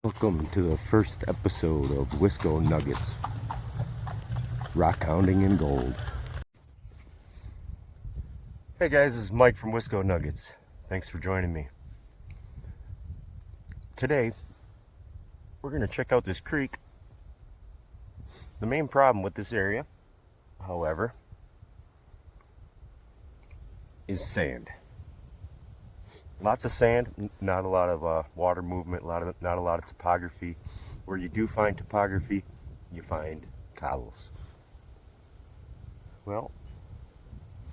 Welcome to the first episode of Wisco Nuggets, rock hounding in gold. Hey guys, this is Mike from Wisco Nuggets. Thanks for joining me. Today, we're going to check out this creek. The main problem with this area, however, is sand. Lots of sand, not a lot of water movement, not a lot of topography. Where you do find topography, you find cobbles. Well,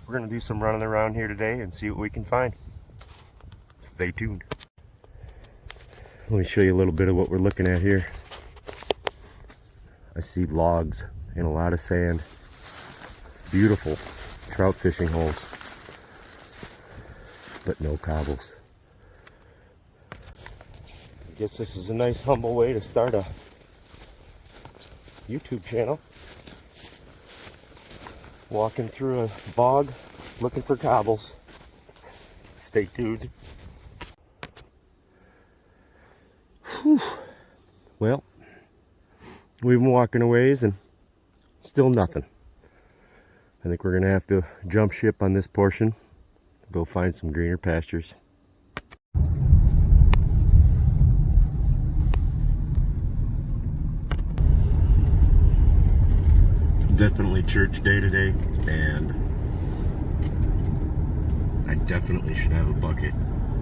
we're going to do some running around here today and see what we can find. Stay tuned. Let me show you a little bit of what we're looking at here. I see logs and a lot of sand. Beautiful trout fishing holes, but no cobbles. I guess this is a nice humble way to start a YouTube channel. Walking through a bog looking for cobbles. Stay tuned. Whew. Well, we've been walking a ways and still nothing. I think we're gonna have to jump ship on this portion. Go find some greener pastures. Definitely church day today, and I definitely should have a bucket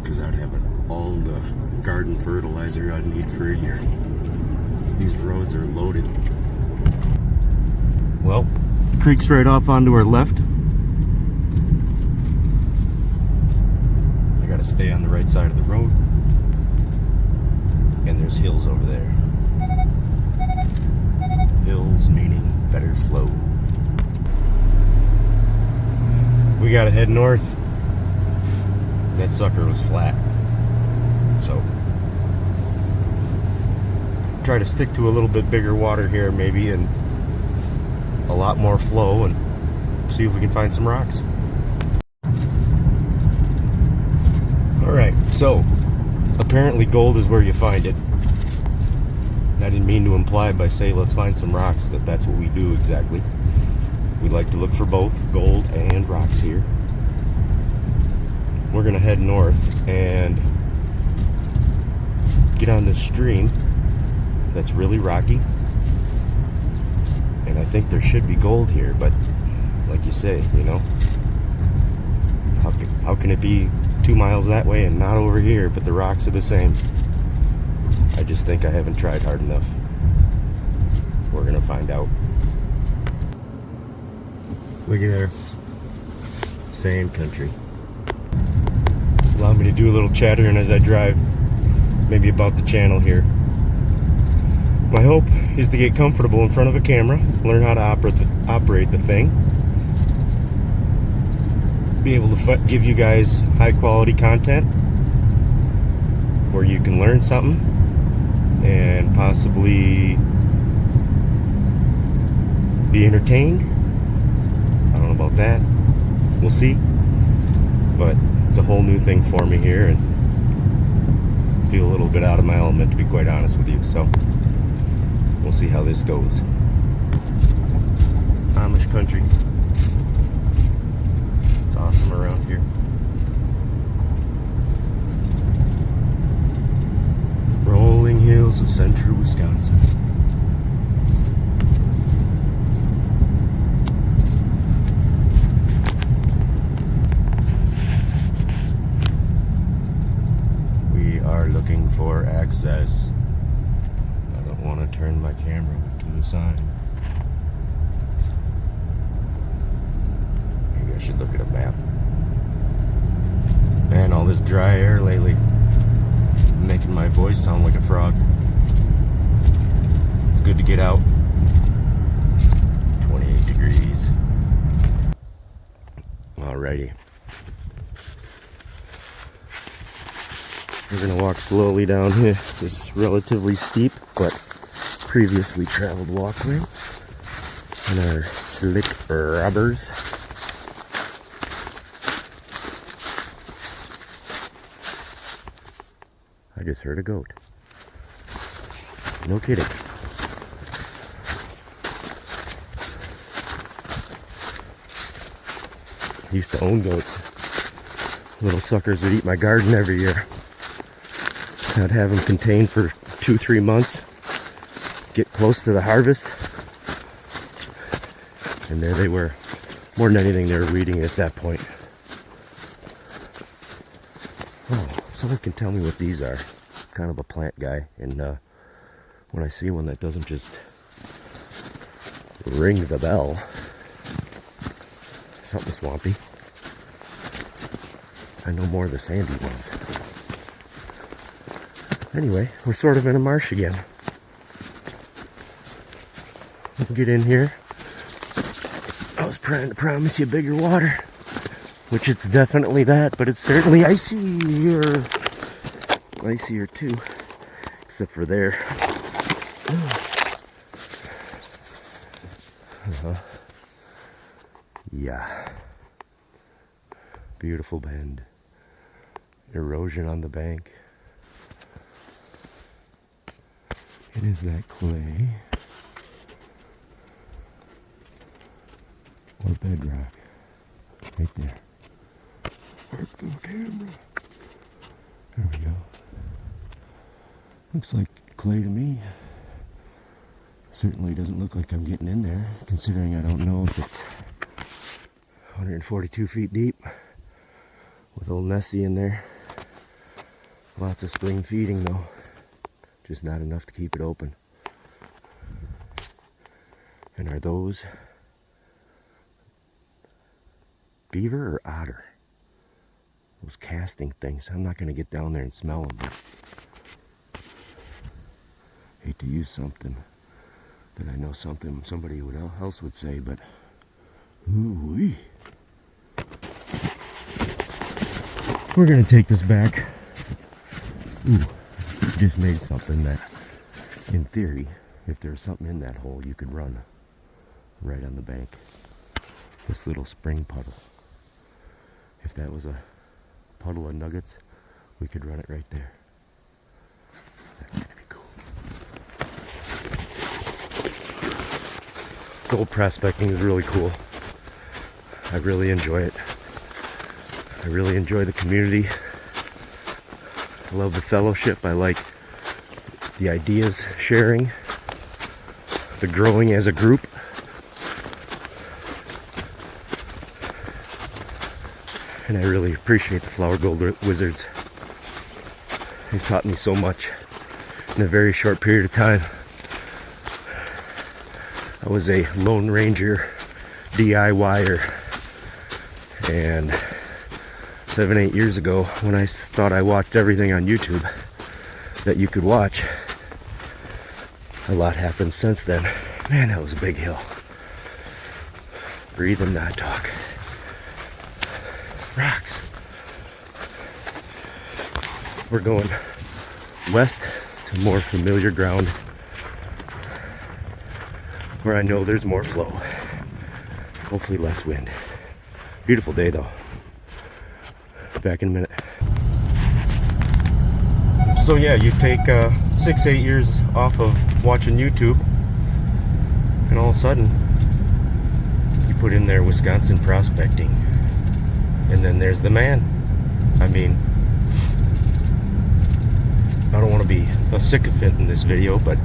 because I'd have all the garden fertilizer I'd need for a year. These roads are loaded. Well, the creek's right off onto our left. I gotta stay on the right side of the road, and there's hills over there. Hills meaning better flow. We gotta head north. That sucker was flat, so try to stick to a little bit bigger water here maybe, and a lot more flow, and see if we can find some rocks. Alright, so apparently gold is where you find it. I didn't mean to imply by saying let's find some rocks that that's what we do exactly. We like to look for both gold and rocks here. We're gonna head north and get on this stream that's really rocky, and I think there should be gold here, but like you say, you know, how can it be 2 miles that way and not over here, but the rocks are the same? I just think I haven't tried hard enough. We're gonna find out. Look at there. Sand country. Allow me to do a little chattering as I drive, maybe about the channel here. My hope is to get comfortable in front of a camera, learn how to operate the thing, be able to give you guys high quality content where you can learn something and possibly be entertained. I don't know about that. We'll see. But it's a whole new thing for me here, and I feel a little bit out of my element, to be quite honest with you. So we'll see how this goes. Amish country. It's awesome around here. Rolling hills of central Wisconsin. We are looking for access. I don't want to turn my camera to the side. Maybe I should look at a map. Man, all this dry air lately, making my voice sound like a frog. It's good to get out. 28 degrees. Alrighty. We're gonna walk slowly down here this relatively steep but previously traveled walkway on our slick rubbers. I just heard a goat. No kidding. I used to own goats. Little suckers would eat my garden every year. I'd have them contained for 2-3 months. Get close to the harvest. And there they were. More than anything, they were weeding at that point. Oh, someone can tell me what these are. Kind of a plant guy. And when I see one that doesn't just ring the bell. Something swampy. I know more of the sandy ones. Anyway, we're sort of in a marsh again. We'll get in here. I was trying to promise you bigger water, which it's definitely that, but it's certainly icier. Icier too, except for there. Yeah. Beautiful bend. Erosion on the bank. It is that clay or bedrock right there. Work the camera. There we go. Looks like clay to me. Certainly doesn't look like I'm getting in there, considering I don't know if it's 142 feet deep with old Nessie in there. Lots of spring feeding though. Just not enough to keep it open. And are those beaver or otter? Those casting things. I'm not going to get down there and smell them. Hate to use something that I know somebody else would say, but ooh-wee. We're going to take this back. Ooh. Just made something that, in theory, if there's something in that hole, you could run right on the bank. This little spring puddle. If that was a puddle of nuggets, we could run it right there. That's gonna be cool. Gold prospecting is really cool. I really enjoy it. I really enjoy the community. I love the fellowship. I like the ideas sharing, the growing as a group. And I really appreciate the Flower Gold Wizards. They've taught me so much in a very short period of time. I was a Lone Ranger DIYer, and 7-8 years ago, when I thought I watched everything on YouTube that you could watch, a lot happened since then. Man, that was a big hill. Breathe and not talk. Rocks. We're going west to more familiar ground where I know there's more flow. Hopefully less wind. Beautiful day though. Back in a minute. So yeah, you take 6-8 years off of watching YouTube, and all of a sudden you put in there Wisconsin prospecting, and then there's the man. I mean, I don't want to be a sycophant in this video, but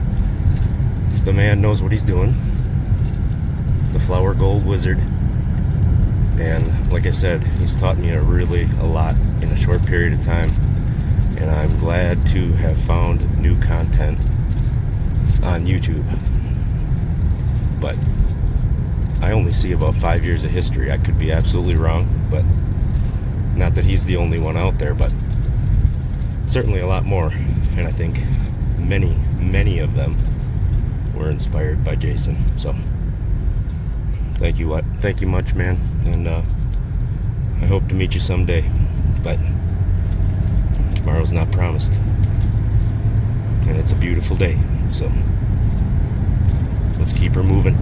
the man knows what he's doing. The Flower Gold Wizard. And like I said, he's taught me a lot in a short period of time. And I'm glad to have found new content on YouTube. But I only see about 5 years of history. I could be absolutely wrong, but not that he's the only one out there, but certainly a lot more. And I think many of them were inspired by Jason. So thank you much, man, and I hope to meet you someday, but tomorrow's not promised, and it's a beautiful day, so let's keep her moving.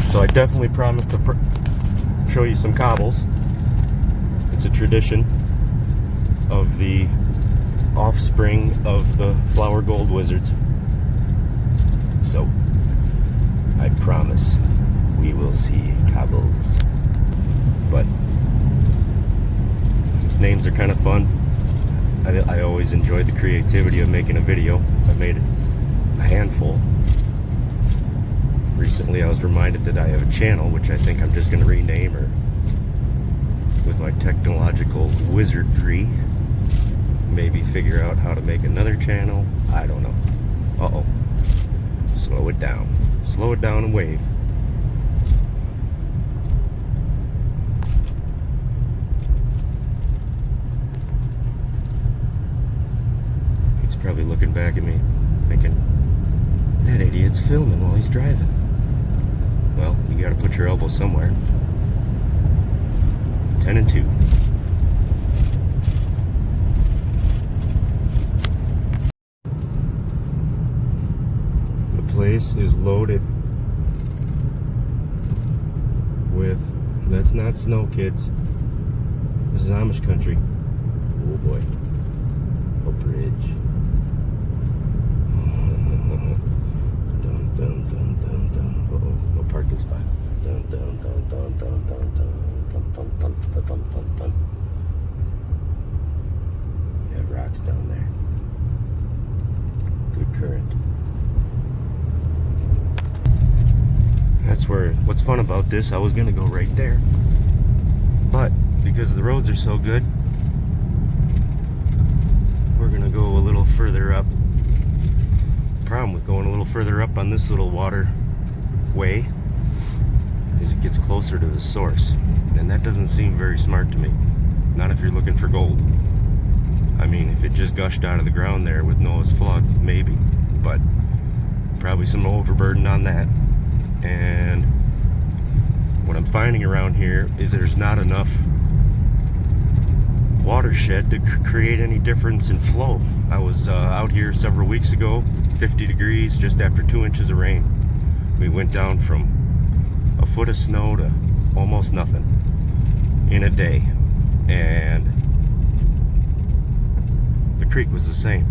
So I definitely promised to show you some cobbles. It's a tradition of the offspring of the flower gold wizards. So, I promise we will see cobbles. But names are kind of fun. I always enjoyed the creativity of making a video. I've made a handful. Recently I was reminded that I have a channel, which I think I'm just going to rename, or with my technological wizardry, maybe figure out how to make another channel. I don't know. Uh-oh. Slow it down. Slow it down and wave. He's probably looking back at me, thinking, that idiot's filming while he's driving. Well, you gotta put your elbow somewhere. 10 and 2. The place is loaded with, that's not snow, kids. This is Amish country. Oh boy. A bridge. Dun dun dun dun dun. Uh-oh, no parking spot. Dun dun dun dun dun dun dun dun dun dun dun dun dun dun. We have rocks down there. Good current. That's where, what's fun about this, I was gonna go right there, but because the roads are so good, we're gonna go a little further up. Problem with going a little further up on this little water way is it gets closer to the source, and that doesn't seem very smart to me. Not if you're looking for gold. I mean, if it just gushed out of the ground there with Noah's flood, maybe, but probably some overburden on that. And what I'm finding around here is there's not enough watershed to create any difference in flow. I was out here several weeks ago, 50 degrees, just after 2 inches of rain. We went down from a foot of snow to almost nothing in a day, and the creek was the same.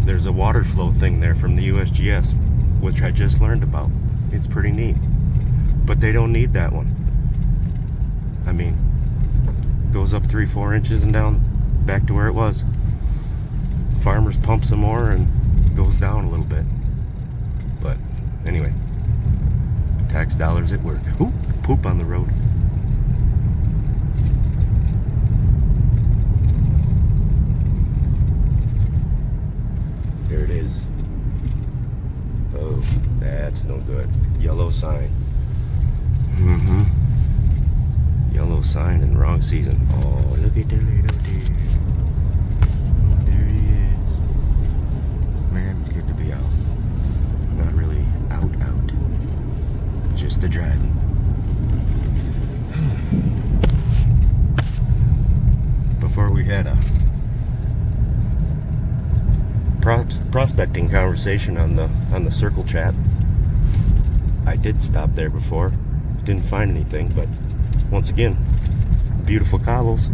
There's a water flow thing there from the USGS, which I just learned about. It's pretty neat, but they don't need that one. I mean, goes up 3-4 inches and down back to where it was. Farmers pump some more and it goes down a little bit. But anyway, tax dollars at work. Ooh, poop on the road. There it is. Oh, that's no good. Yellow sign. Mm-hmm. Yellow sign in the wrong season. Oh, look at the little dude. There he is. Man, it's good to be out. Not really out. Just the driving. Before we had a prospecting conversation on the circle chat. I did stop there before. Didn't find anything, but once again, beautiful cobbles.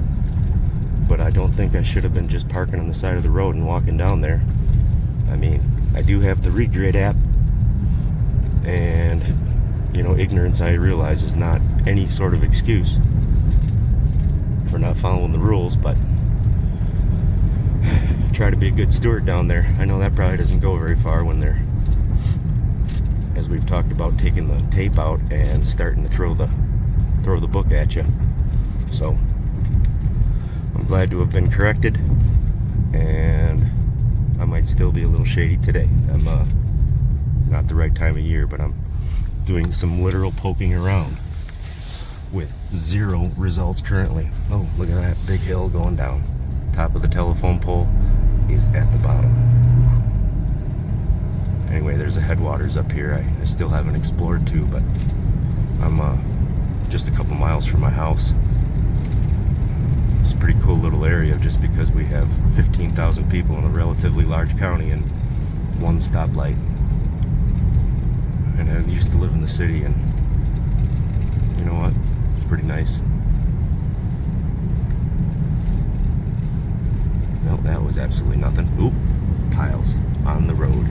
But I don't think I should have been just parking on the side of the road and walking down there. I mean, I do have the Regrid app, and you know, ignorance, I realize, is not any sort of excuse for not following the rules, but try to be a good steward down there. I know that probably doesn't go very far when they're, as we've talked about, taking the tape out and starting to throw the book at you. So I'm glad to have been corrected, and I might still be a little shady today. I'm not the right time of year, but I'm doing some literal poking around with 0 results currently. Oh, look at that big hill going down. Top of the telephone pole is at the bottom. Anyway, there's a headwaters up here I still haven't explored too, but I'm just a couple miles from my house. It's a pretty cool little area just because we have 15,000 people in a relatively large county and 1 stoplight. And I used to live in the city, and you know what? It's pretty nice. Well, that was absolutely nothing. Oop, piles on the road.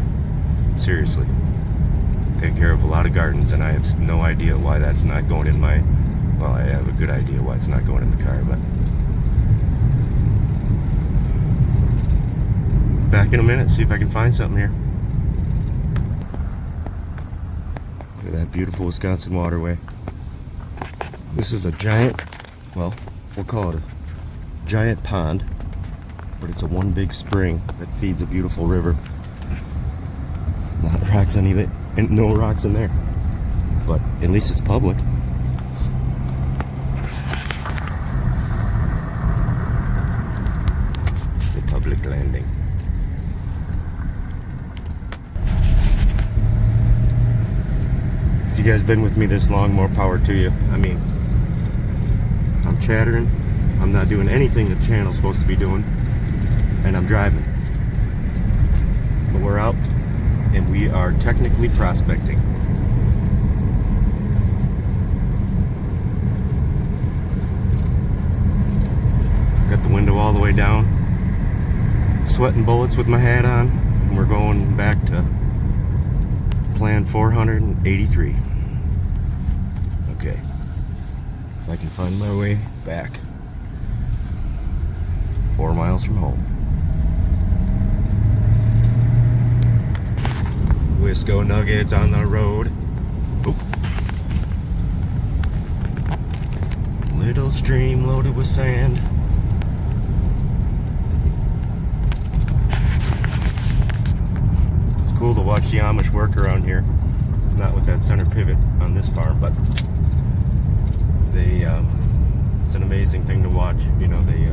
Seriously. Take care of a lot of gardens, and I have no idea why that's not going in my... Well, I have a good idea why it's not going in the car, but... Back in a minute, see if I can find something here. Look at that beautiful Wisconsin waterway. This is a giant, well, we'll call it a giant pond, but it's a one big spring that feeds a beautiful river. Not rocks on either, and no rocks in there, but at least it's public. The public landing. If you guys been with me this long, more power to you. I mean, I'm chattering, I'm not doing anything the channel's supposed to be doing, and I'm driving. But we're out, and we are technically prospecting. Got the window all the way down, sweating bullets with my hat on, and we're going back to plan 483. Okay, if I can find my way back. 4 miles from home. Wisco Nuggets on the road. Oop. Little stream loaded with sand. It's cool to watch the Amish work around here. Not with that center pivot on this farm, but they it's an amazing thing to watch. You know, they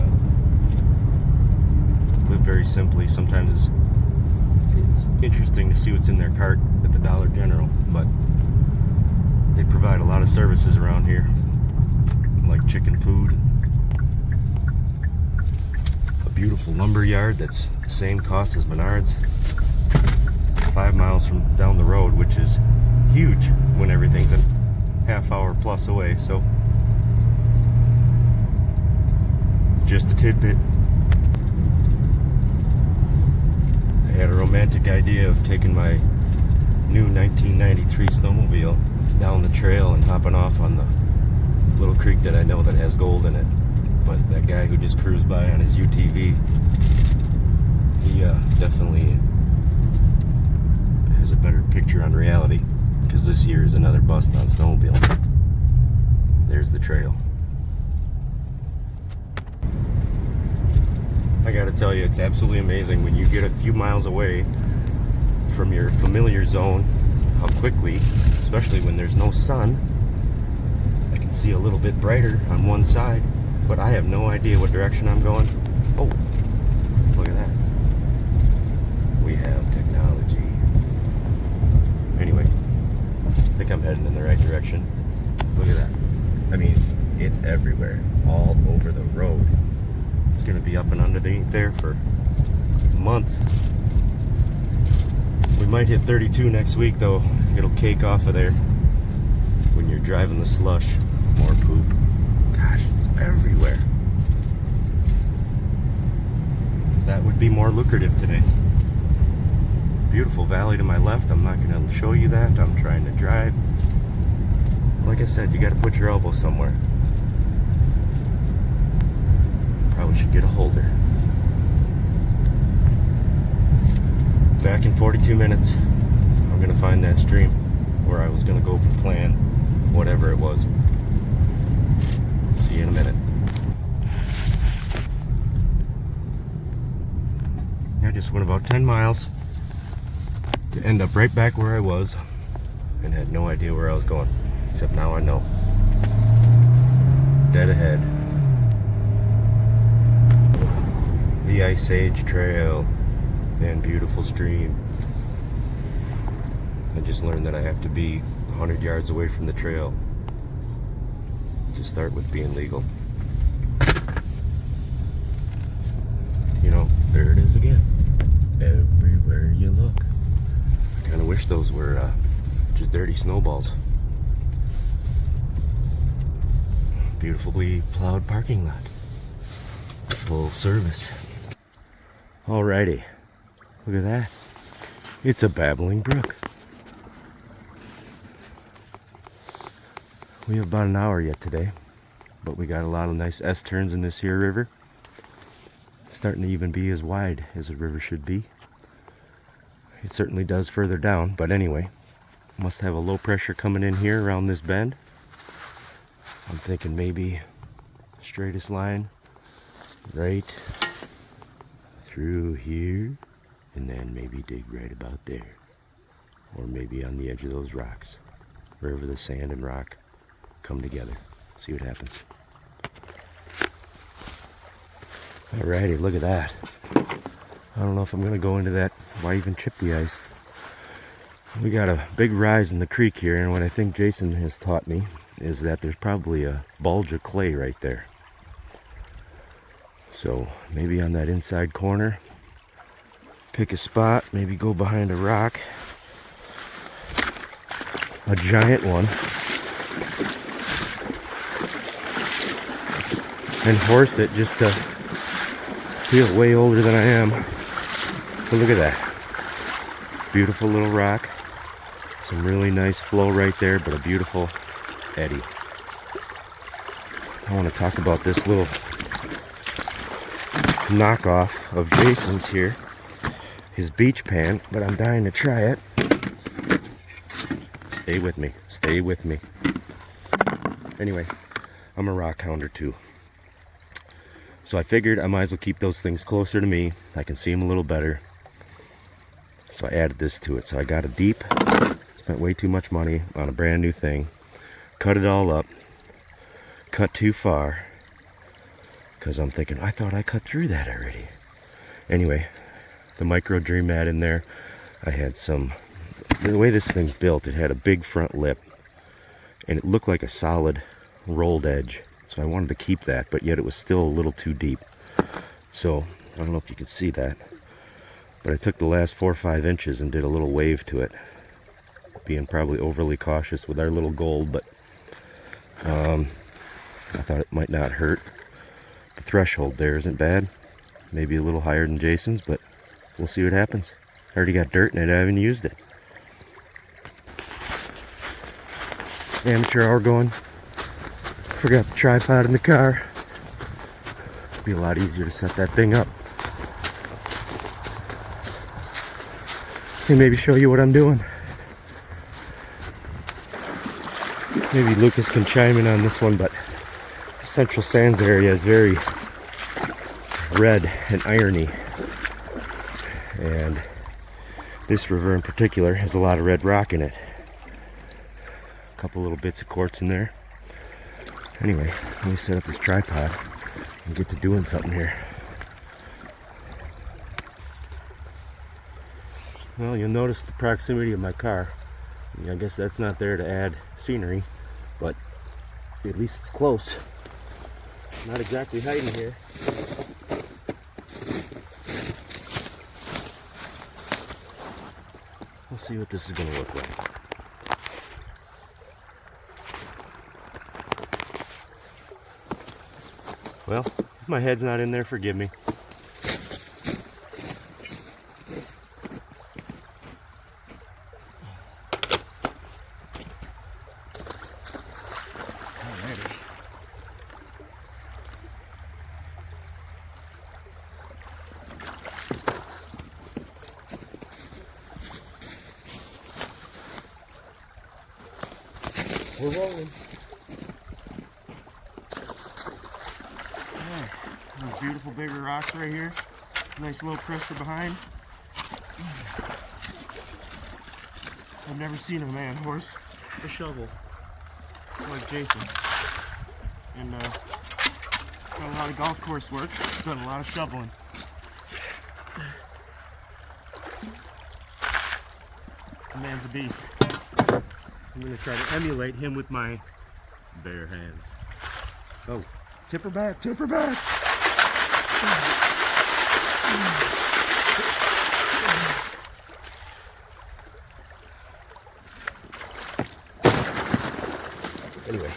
live very simply. Sometimes it's interesting to see what's in their cart at the Dollar General, but they provide a lot of services around here, like chicken food, a beautiful lumber yard that's the same cost as Menards, 5 miles from down the road, which is huge when everything's a half hour plus away. So just a tidbit. I had a romantic idea of taking my new 1993 snowmobile down the trail and hopping off on the little creek that I know that has gold in it. But that guy who just cruised by on his UTV, he definitely has a better picture on reality, because this year is another bust on snowmobile. There's the trail. I gotta tell you, it's absolutely amazing when you get a few miles away from your familiar zone, how quickly, especially when there's no sun, I can see a little bit brighter on one side, but I have no idea what direction I'm going. Oh, look at that. We have technology. Anyway, I think I'm heading in the right direction. Look at that. I mean, it's everywhere, all over the road. It's going to be up and underneath there for months. We might hit 32 next week, though. It'll cake off of there when you're driving the slush. More poop. Gosh, it's everywhere. That would be more lucrative today. Beautiful valley to my left. I'm not going to show you that. I'm trying to drive. Like I said, you got to put your elbow somewhere. Probably should get a holder. Back in 42 minutes, I'm gonna find that stream where I was gonna go for plan, whatever it was. See you in a minute. I just went about 10 miles to end up right back where I was, and had no idea where I was going, except now I know. Dead ahead. The Ice Age Trail and beautiful stream. I just learned that I have to be 100 yards away from the trail to start with being legal. You know, there it is again. Everywhere you look. I kind of wish those were just dirty snowballs. Beautifully plowed parking lot. Full service. Alrighty, look at that. It's a babbling brook. We have about an hour yet today, but we got a lot of nice S-turns in this here river. It's starting to even be as wide as a river should be. It certainly does further down, but anyway, must have a low pressure coming in here around this bend. I'm thinking maybe straightest line right through here, and then maybe dig right about there, or maybe on the edge of those rocks, wherever the sand and rock come together. See what happens. Alrighty, look at that. I don't know if I'm gonna go into that. Why even chip the ice? We got a big rise in the creek here, and what I think Jason has taught me is that there's probably a bulge of clay right there. So maybe on that inside corner, pick a spot, maybe go behind a rock, a giant one, and horse it just to feel way older than I am. But look at that. Beautiful little rock. Some really nice flow right there, but a beautiful eddy. I want to talk about this little knockoff of Jason's here. His beach pan, but I'm dying to try it. Stay with me. Stay with me. Anyway, I'm a rock hounder too. So I figured I might as well keep those things closer to me. I can see them a little better. So I added this to it. So I got a deep, spent way too much money on a brand new thing. Cut it all up. Cut too far. Because I'm thinking, I thought I cut through that already. Anyway, the micro dream mat in there. I had some, the way this thing's built, it had a big front lip. And it looked like a solid rolled edge. So I wanted to keep that, but yet it was still a little too deep. So, I don't know if you could see that, but I took the last 4 or 5 inches and did a little wave to it. Being probably overly cautious with our little gold, but I thought it might not hurt. The threshold there isn't bad. Maybe a little higher than Jason's, but we'll see what happens. I already got dirt in it, I haven't used it. Amateur hour going. Forgot the tripod in the car. It'd be a lot easier to set that thing up. And maybe show you what I'm doing. Maybe Lucas can chime in on this one, but the Central Sands area is very red and irony. And this river in particular has a lot of red rock in it. A couple little bits of quartz in there. Anyway, let me set up this tripod and get to doing something here. Well, you'll notice the proximity of my car. I guess that's not there to add scenery, but at least it's close. Not exactly hiding here. We'll see what this is going to look like. Well, if my head's not in there, forgive me. Alrighty. We're rolling. Beautiful bigger rocks right here. Nice low pressure behind. I've never seen a man horse a shovel like Jason. And got a lot of golf course work. Done a lot of shoveling. The man's a beast. I'm gonna try to emulate him with my bare hands. Oh, tip her back, tip her back. Anyway,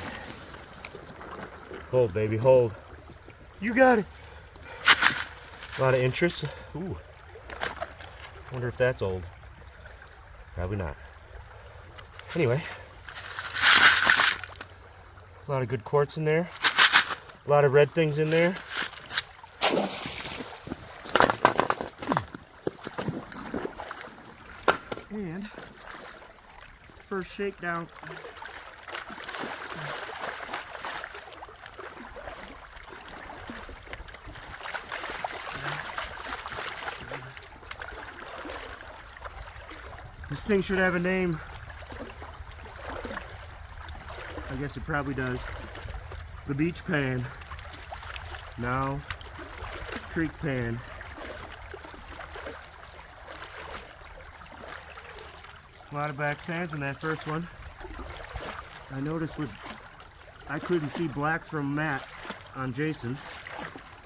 hold baby, hold. You got it. A lot of interest. Ooh. Wonder if that's old. Probably not. Anyway. A lot of good quartz in there. A lot of red things in there. And first shakedown. This thing should have a name. I guess it probably does. The beach pan. Now, creek pan. A lot of black sands in that first one. I noticed I couldn't see black from Matt on Jason's,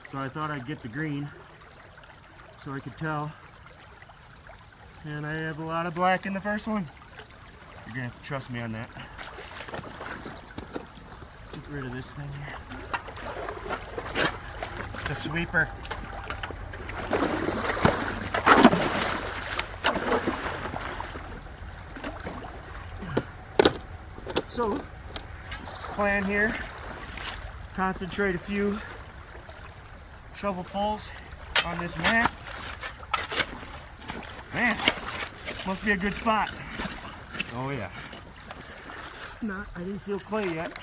so I thought I'd get the green so I could tell. And I have a lot of black in the first one. You're gonna have to trust me on that. Get rid of this thing here. The sweeper. So, plan here, concentrate a few shovelfuls on this mat. Man, must be a good spot. Oh yeah. No, I didn't feel clay yet.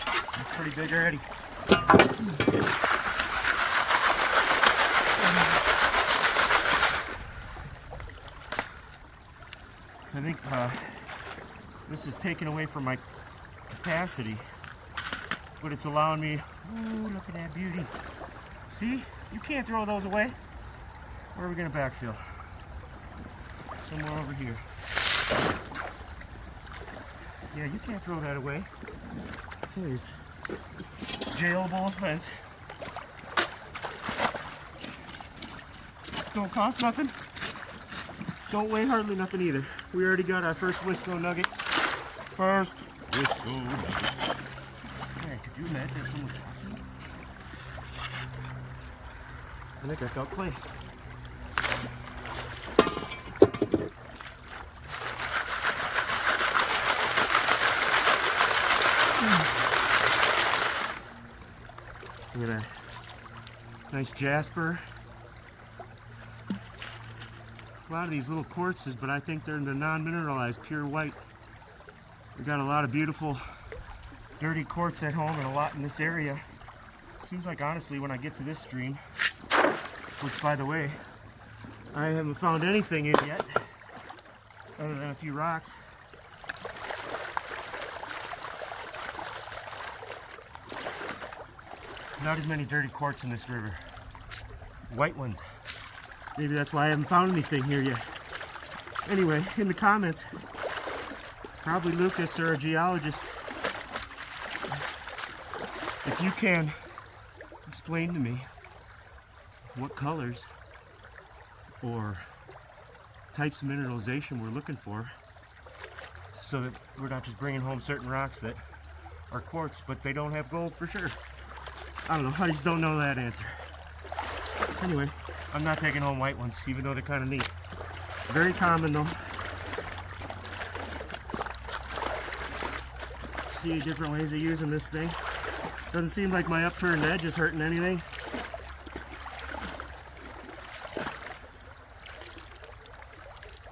That's pretty big already. I think this is taken away from my capacity, but it's allowing me. Ooh, look at that beauty. See, you can't throw those away. Where are we gonna backfill? Somewhere over here. Yeah, you can't throw that away. Please. Jailable offense. Don't cost nothing. Don't weigh hardly nothing either. We already got our first Wisco nugget. First Wisco nugget. Man, could you imagine if someone talking? I think I felt clay. Look at that. Nice jasper. A lot of these little quartzes, but I think they're the non-mineralized, pure white. We got a lot of beautiful dirty quartz at home and a lot in this area. Seems like honestly when I get to this stream, which by the way, I haven't found anything in yet, other than a few rocks. Not as many dirty quartz in this river. White ones. Maybe that's why I haven't found anything here yet. Anyway, in the comments, probably Lucas or a geologist, if you can explain to me what colors or types of mineralization we're looking for, so that we're not just bringing home certain rocks that are quartz, but they don't have gold for sure. I don't know, I just don't know that answer. Anyway, I'm not taking home white ones, even though they're kind of neat. Very common though. See different ways of using this thing. Doesn't seem like my upturned edge is hurting anything.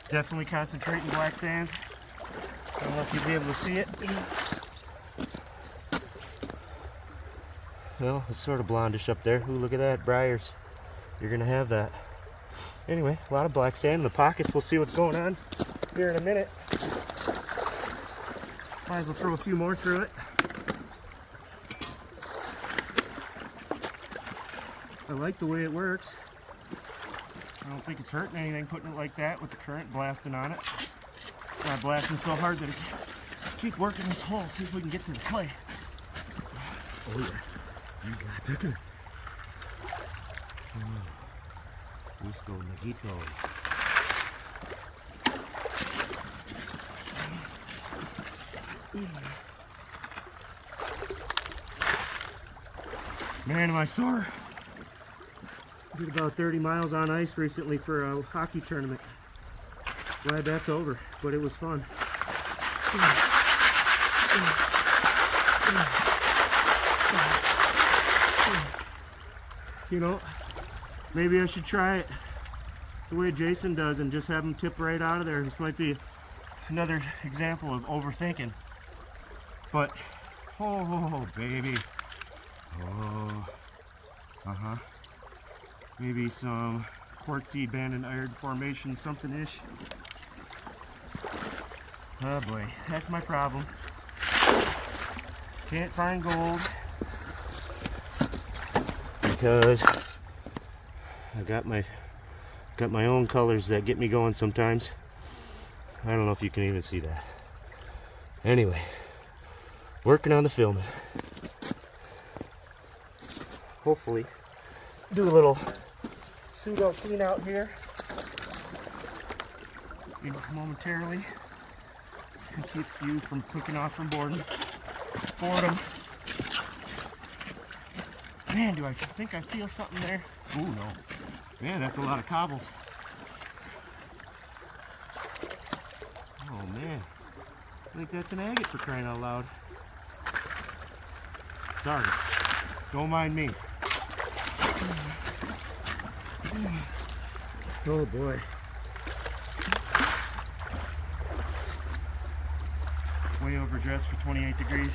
Definitely concentrating black sands. I don't know if you'll be able to see it. Well, it's sort of blondish up there. Ooh, look at that, briars. You're gonna have that. Anyway, a lot of black sand in the pockets. We'll see what's going on here in a minute. Might as well throw a few more through it. I like the way it works. I don't think it's hurting anything putting it like that with the current blasting on it. It's not blasting so hard that it's... Keep working this hole, see if we can get to the clay. Oh yeah. You got to go. Wisco Nugito. Man, am I sore. Did about 30 miles on ice recently for a hockey tournament. Glad that's over, but it was fun. You know, maybe I should try it the way Jason does and just have him tip right out of there. This might be another example of overthinking. But, oh, baby. Oh, maybe some quartzy banded iron formation, something-ish. Oh boy, that's my problem. Can't find gold because I got my own colors that get me going sometimes. I don't know if you can even see that. Anyway, working on the filming. Hopefully do a little pseudo clean out here momentarily and keep you from clicking off from boredom. Man, do I think I feel something there? Oh no. Man, that's a lot of cobbles. Oh man. I think that's an agate, for crying out loud. Sorry. Don't mind me. Oh boy. Way overdressed for 28 degrees.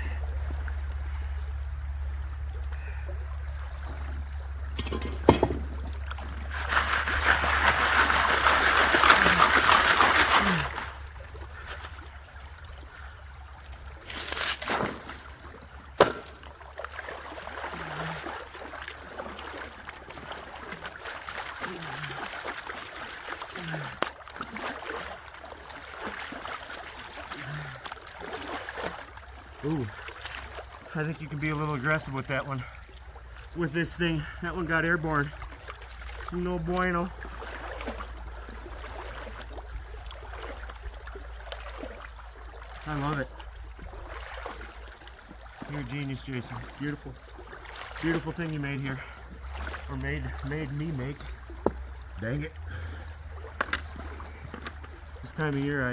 Ooh, I think you can be a little aggressive with that one. With this thing, that one got airborne. No bueno. I love it. You're a genius, Jason. Beautiful. Beautiful thing you made here. Or made me make. Dang it. This time of year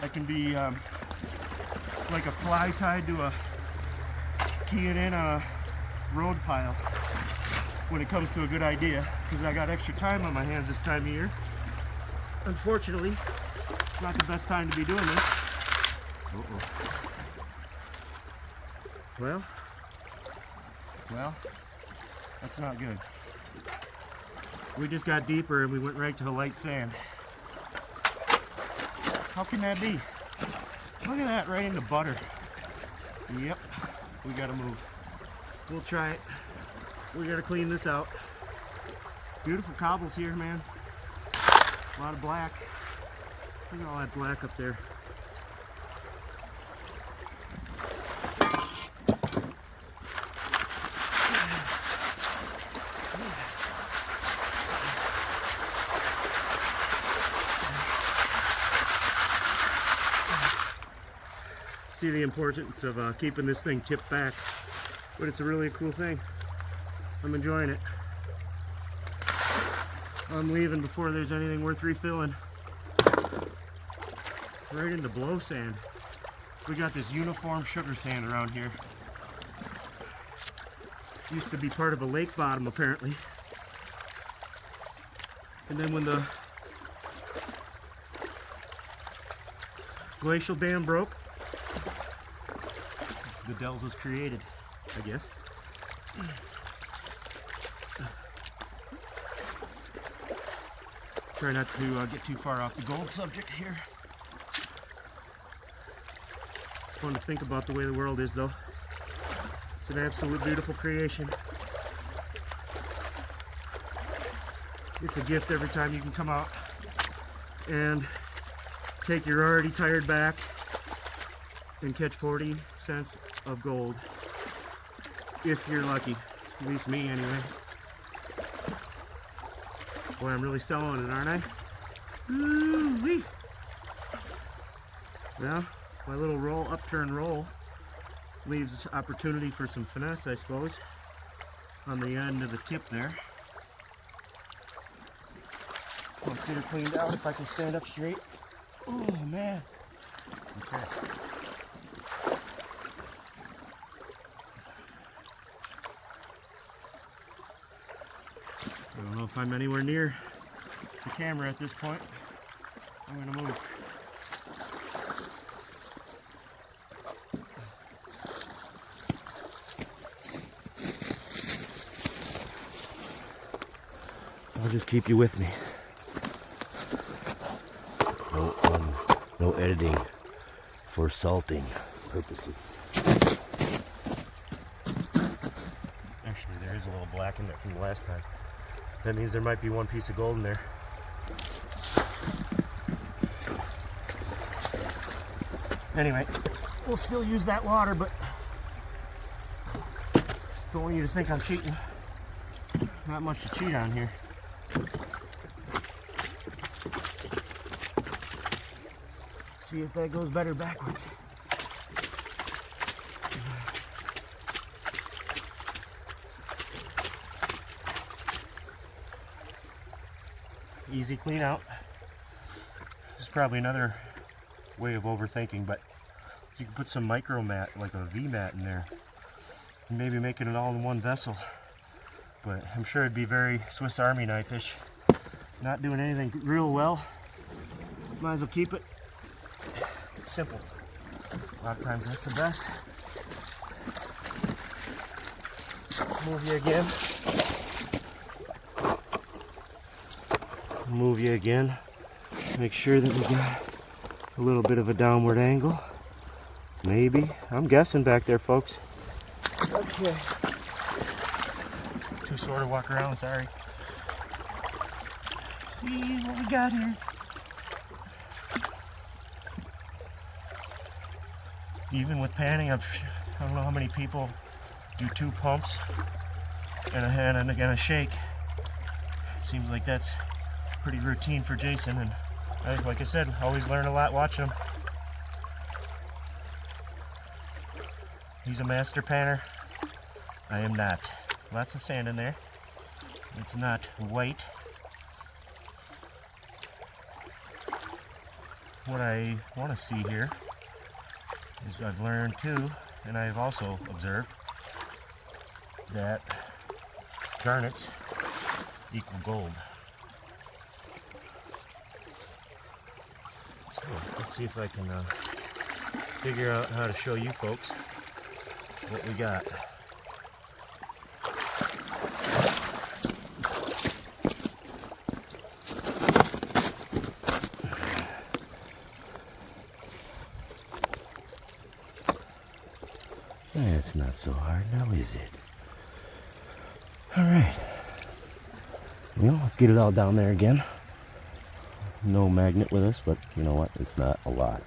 I can be like a fly tied to a keying in on a road pile when it comes to a good idea, because I got extra time on my hands this time of year. Unfortunately, it's not the best time to be doing this. Well, that's not good. We just got deeper and we went right to the light sand. How can that be? Look at that, right into butter. Yep, we gotta move. We'll try it. We gotta clean this out. Beautiful cobbles here, man. A lot of black. Look at all that black up there. See the importance of keeping this thing tipped back, but it's a really cool thing. I'm enjoying it. I'm leaving before there's anything worth refilling. Right into blow sand. We got this uniform sugar sand around here. Used to be part of a lake bottom apparently. And then when the glacial dam broke, the Dells was created, I guess. Try not to get too far off the gold subject here. It's fun to think about the way the world is, though. It's an absolute beautiful creation. It's a gift every time you can come out and take your already tired back and catch 40 cents of gold, if you're lucky. At least me, anyway. Boy, I'm really selling it, aren't I? Ooh-wee. Well, my little roll, upturn roll, leaves opportunity for some finesse, I suppose, on the end of the tip there. Let's get her cleaned out if I can stand up straight. Oh man. Okay. I don't know if I'm anywhere near the camera at this point. I'm gonna move. I'll just keep you with me. No editing for salting purposes. Actually, there is a little black in there from the last time. That means there might be one piece of gold in there. Anyway, we'll still use that water, but don't want you to think I'm cheating. Not much to cheat on here. See if that goes better backwards. Easy clean out. There's probably another way of overthinking, but you can put some micro mat, like a V mat in there, and maybe make it an all-in-one vessel. But I'm sure it'd be very Swiss Army knife-ish. Not doing anything real well. Might as well keep it simple. A lot of times that's the best. Move you again. Move you again. Make sure that we got a little bit of a downward angle. Maybe. I'm guessing back there, folks. Okay. Too sore to walk around, sorry. See what we got here. Even with panning, I don't know how many people do 2 pumps and a hand and again a shake. Seems like that's pretty routine for Jason, and like I said, always learn a lot watching him. He's a master panner. I am not. Lots of sand in there. It's not white. What I want to see here is I've learned too, and I've also observed that garnets equal gold. So let's see if I can figure out how to show you folks what we got. That's not so hard now, is it? Alright. Well, let's get it all down there again. No magnet with us, but you know what? It's not a lot.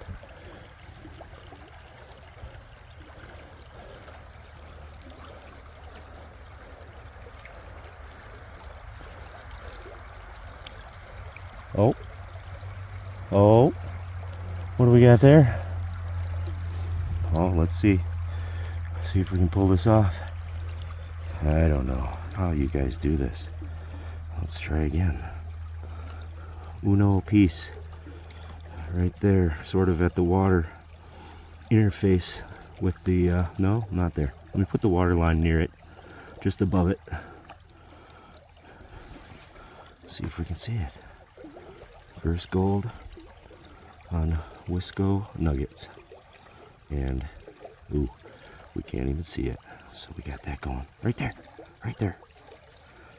Oh. Oh. What do we got there? Oh, let's see. See if we can pull this off. I don't know how you guys do this. Let's try again. Uno piece. Right there, sort of at the water interface with the, no, not there. Let me put the water line near it, just above it. See if we can see it. First gold on Wisco Nuggets. And, ooh, we can't even see it. So we got that going. Right there. Right there.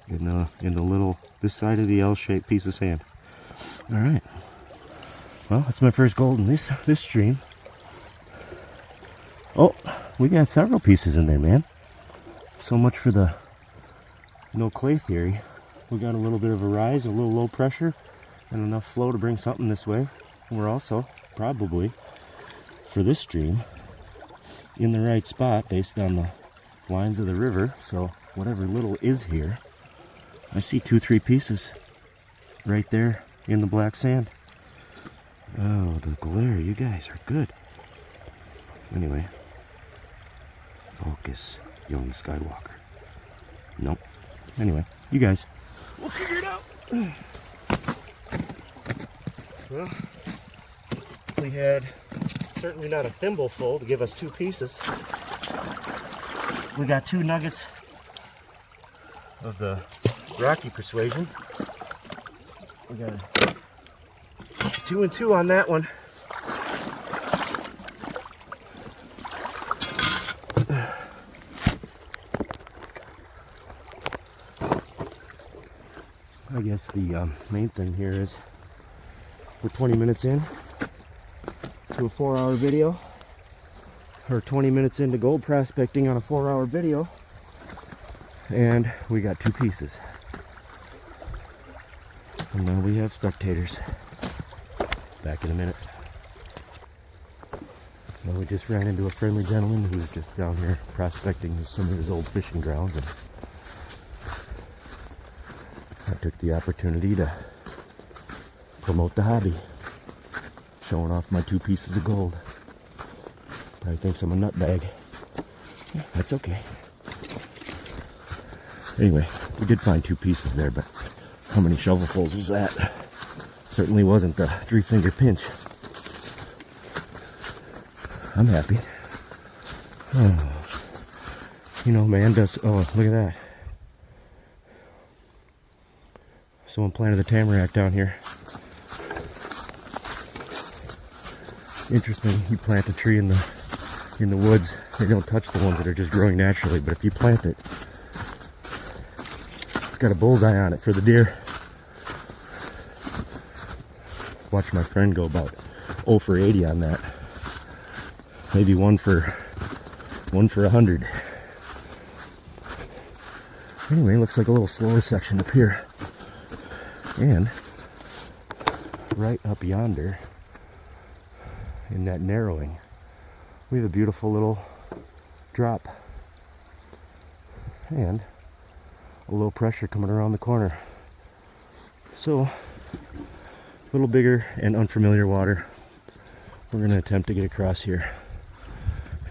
In the little, this side of the L-shaped piece of sand. Alright. Well, that's my first gold in this stream. Oh, we got several pieces in there, man. So much for the no clay theory. We got a little bit of a rise, a little low pressure, and enough flow to bring something this way. And we're also, probably, for this stream, in the right spot based on the lines of the river. So whatever little is here, I see 2-3 pieces right there in the black sand. Oh, the glare, you guys are good. Anyway, Marcus Young Skywalker. Nope. Anyway, you guys. We'll figure it out. Well, we had certainly not a thimble full to give us 2 pieces. We got 2 nuggets of the Rocky Persuasion. We got 2 and 2 on that one. I guess the main thing here is we're 20 minutes in to a 4-hour video, or 20 minutes into gold prospecting on a 4-hour video, and we got 2 pieces. And now we have spectators. Back in a minute. Well, we just ran into a friendly gentleman who's just down here prospecting some of his old fishing grounds, and I took the opportunity to promote the hobby, showing off my 2 pieces of gold. Probably thinks I'm a nutbag. Yeah, that's okay. Anyway, we did find 2 pieces there, but how many shovelfuls was that? Certainly wasn't the 3-finger pinch. I'm happy. Oh. You know, man does. Oh, look at that. Someone planted a tamarack down here. Interesting. You plant a tree in the woods, they don't touch the ones that are just growing naturally. But if you plant it, it's got a bullseye on it for the deer. Watch my friend go about 0 for 80 on that. Maybe 1 for 100. Anyway, looks like a little slower section up here. And right up yonder, in that narrowing, we have a beautiful little drop. And a low pressure coming around the corner. So, a little bigger and unfamiliar water. We're going to attempt to get across here.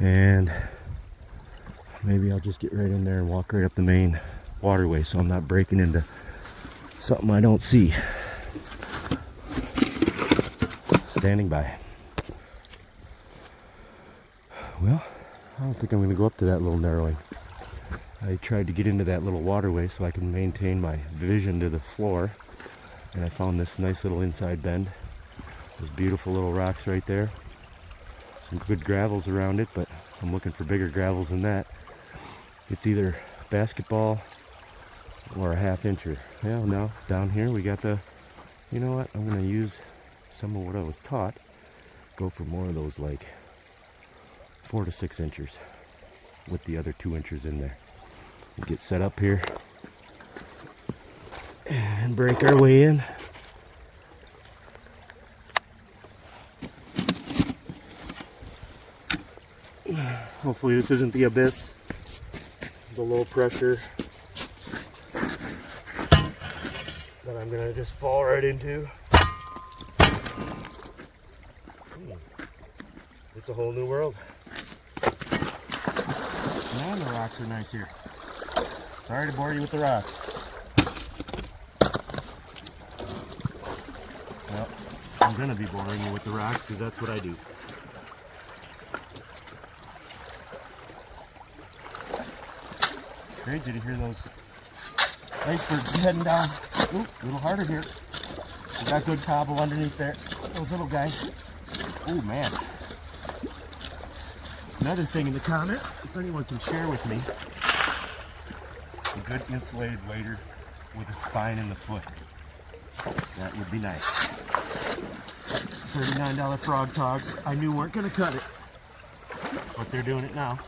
And maybe I'll just get right in there and walk right up the main waterway so I'm not breaking into something I don't see. Standing by. Well, I don't think I'm going to go up to that little narrowing. I tried to get into that little waterway so I can maintain my vision to the floor, and I found this nice little inside bend. Those beautiful little rocks right there. Some good gravels around it, but I'm looking for bigger gravels than that. It's either basketball or a 1/2 incher. Yeah, no, down here we got the, you know what, I'm going to use some of what I was taught. Go for more of those like 4 to 6 inchers with the other 2 inchers in there. We'll get set up here and break our way in. Hopefully this isn't the abyss, the low pressure that I'm gonna just fall right into. It's a whole new world. Man, the rocks are nice here. Sorry to bore you with the rocks. Well, I'm gonna be boring you with the rocks because that's what I do. Crazy to hear those icebergs heading down. Ooh, a little harder here. We got good cobble underneath there. Those little guys. Oh man. Another thing in the comments, if anyone can share with me, a good insulated wader with a spine in the foot. That would be nice. $39 frog togs I knew weren't going to cut it, but they're doing it now.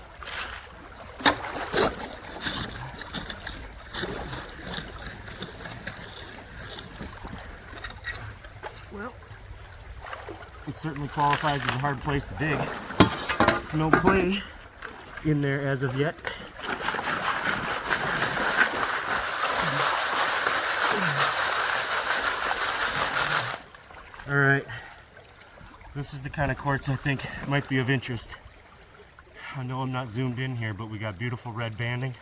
Well, it certainly qualifies as a hard place to dig. No clay in there as of yet. Alright, this is the kind of quartz I think might be of interest. I know I'm not zoomed in here, but we got beautiful red banding.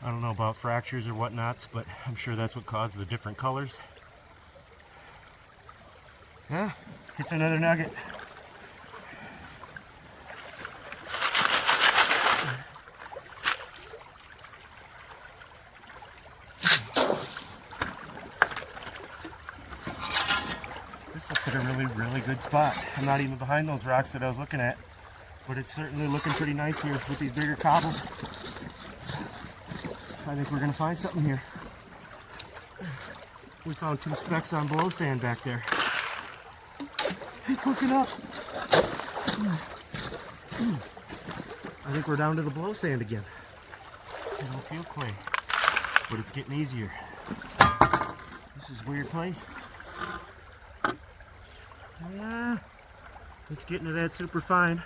I don't know about fractures or whatnots, but I'm sure that's what caused the different colors. Yeah, it's another nugget. This looks like a really good spot. I'm not even behind those rocks that I was looking at, but it's certainly looking pretty nice here with these bigger cobbles. I think we're gonna find something here. We found 2 specks on blow sand back there. It's looking up. I think we're down to the blow sand again. I don't feel clay, but it's getting easier. This is a weird place. Yeah, it's getting to that super fine.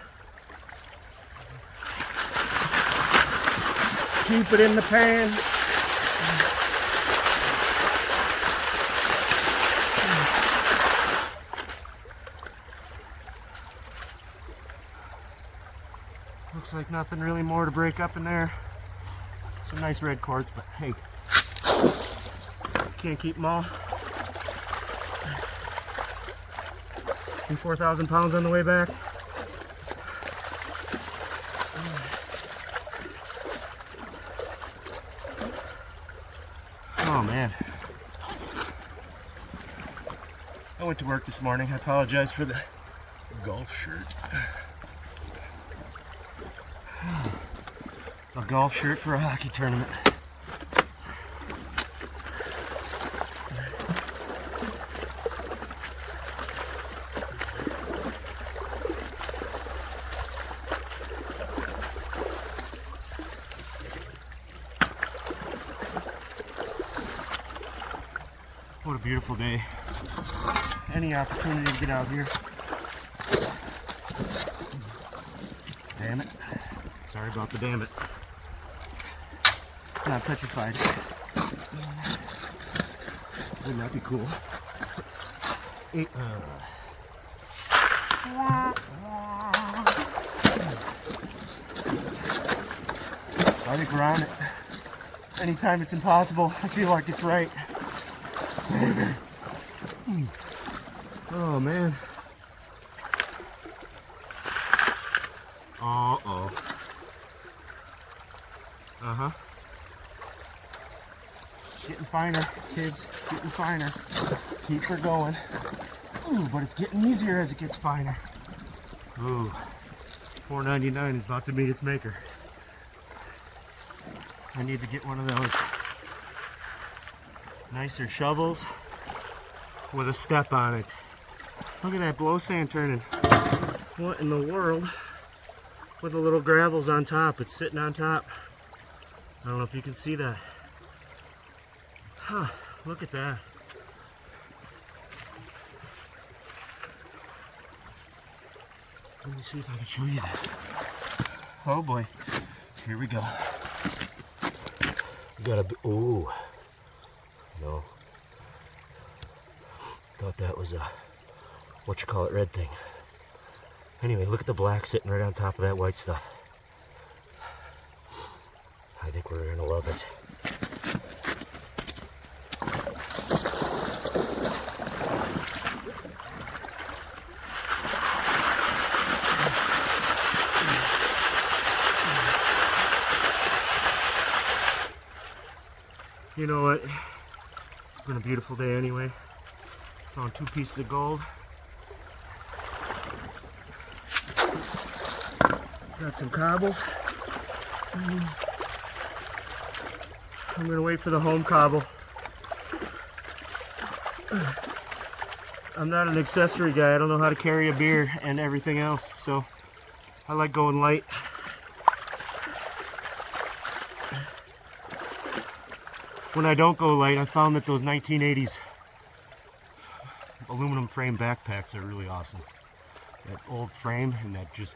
Keep it in the pan. Looks like nothing really more to break up in there. Some nice red quartz, but hey, can't keep them all. And 4,000 pounds on the way back. Oh man. I went to work this morning. I apologize for the golf shirt. A golf shirt for a hockey tournament. What a beautiful day. Any opportunity to get out here. Damn it. Sorry about the damn it. It's not petrified. Wouldn't that be cool? I think we're on it. Anytime it's impossible, I feel like it's right. Oh man. Uh-oh. Uh-huh. Getting finer, kids. Getting finer. Keep her going. Ooh, but it's getting easier as it gets finer. Ooh. $4.99 is about to meet its maker. I need to get one of those nicer shovels with a step on it. Look at that blow sand turning. What in the world? With the little gravels on top. It's sitting on top. I don't know if you can see that. Huh, look at that. Let me see if I can show you this. Oh boy, here we go. Gotta be, ooh. No. Thought that was a, what you call it, red thing. Anyway, look at the black sitting right on top of that white stuff. I think we're gonna love it. You know what? It's been a beautiful day anyway. Found 2 pieces of gold. Got some cobbles. I'm gonna wait for the home cobble. I'm not an accessory guy. I don't know how to carry a beer and everything else, so I like going light. When I don't go light, I found that those 1980s aluminum frame backpacks are really awesome. That old frame and that just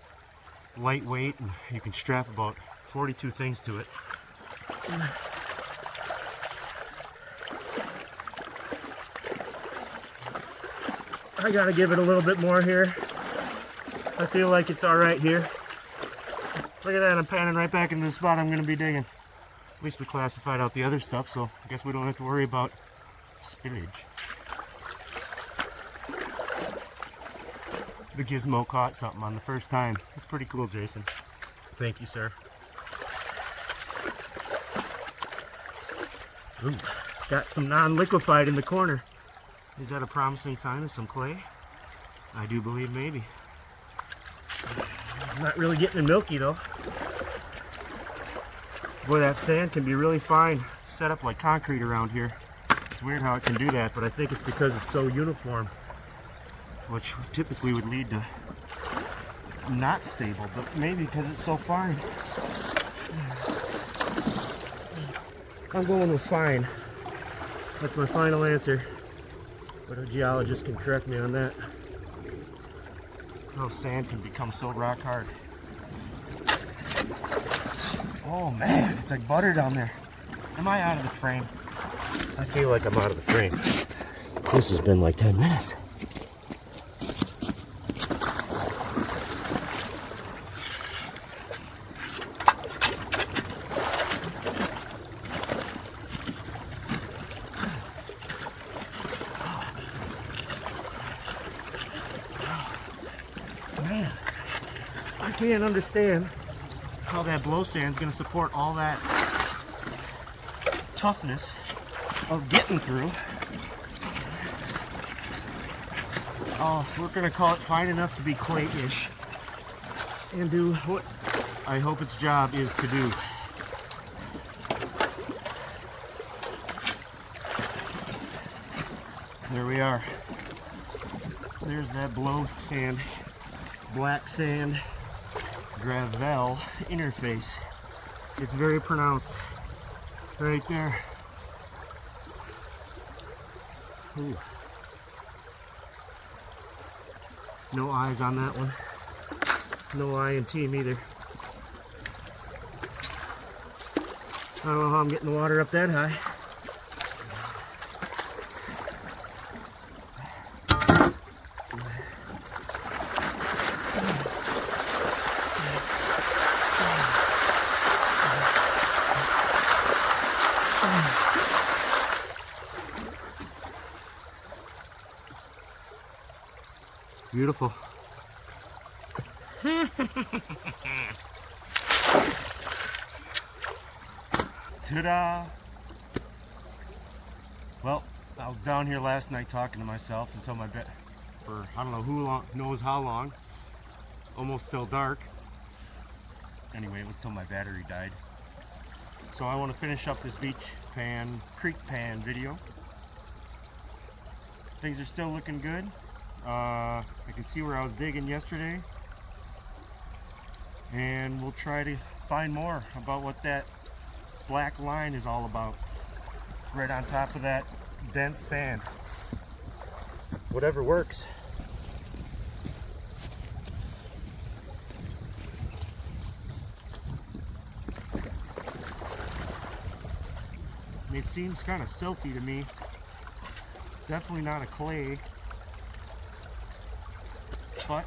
lightweight, and you can strap about 42 things to it. I gotta give it a little bit more here. I feel like it's all right here. Look at that, I'm panning right back into the spot I'm going to be digging. At least we classified out the other stuff, so I guess we don't have to worry about spillage. The gizmo caught something on the first time. That's pretty cool, Jason. Thank you, sir. Ooh, got some non-liquefied in the corner. Is that a promising sign of some clay? I do believe maybe. It's not really getting milky though. Boy, that sand can be really fine, set up like concrete around here. It's weird how it can do that, but I think it's because it's so uniform, which typically would lead to not stable, but maybe because it's so fine. I'm going with fine. That's my final answer, but a geologist can correct me on that. Oh, sand can become so rock hard. Oh man, it's like butter down there. Am I out of the frame? I feel like I'm out of the frame. This has been like 10 minutes. Man, I can't understand how that blow sand's gonna support all that toughness of getting through. Oh, we're gonna call it fine enough to be clay-ish and do what I hope its job is to do. There we are. There's that blow sand, black sand, gravel interface. It's very pronounced right there. Ooh. No eyes on that one. No eye in team either. I don't know how I'm getting the water up that high. Beautiful. Ta-da! Well, I was down here last night talking to myself until my bed for I don't know who long knows how long. Almost till dark. Anyway, it was till my battery died. So I want to finish up this beach pan, creek pan video. Things are still looking good. I can see where I was digging yesterday, and we'll try to find more about what that black line is all about right on top of that dense sand. Whatever works. It seems kind of silty to me. Definitely not a clay. But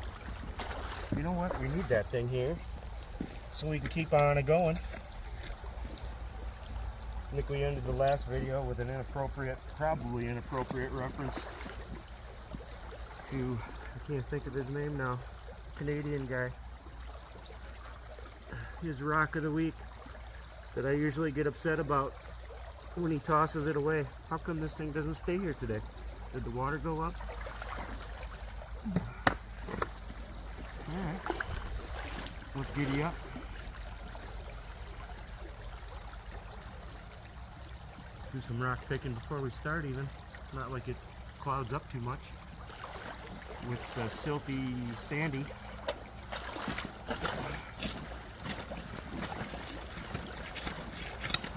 you know what? We need that thing here so we can keep on it going. I think we ended the last video with an inappropriate, probably inappropriate reference to, I can't think of his name now, Canadian guy. His rock of the week that I usually get upset about when he tosses it away. How come this thing doesn't stay here today? Did the water go up? Alright, let's giddy up. Do some rock picking before we start even. Not like it clouds up too much with the silty, sandy.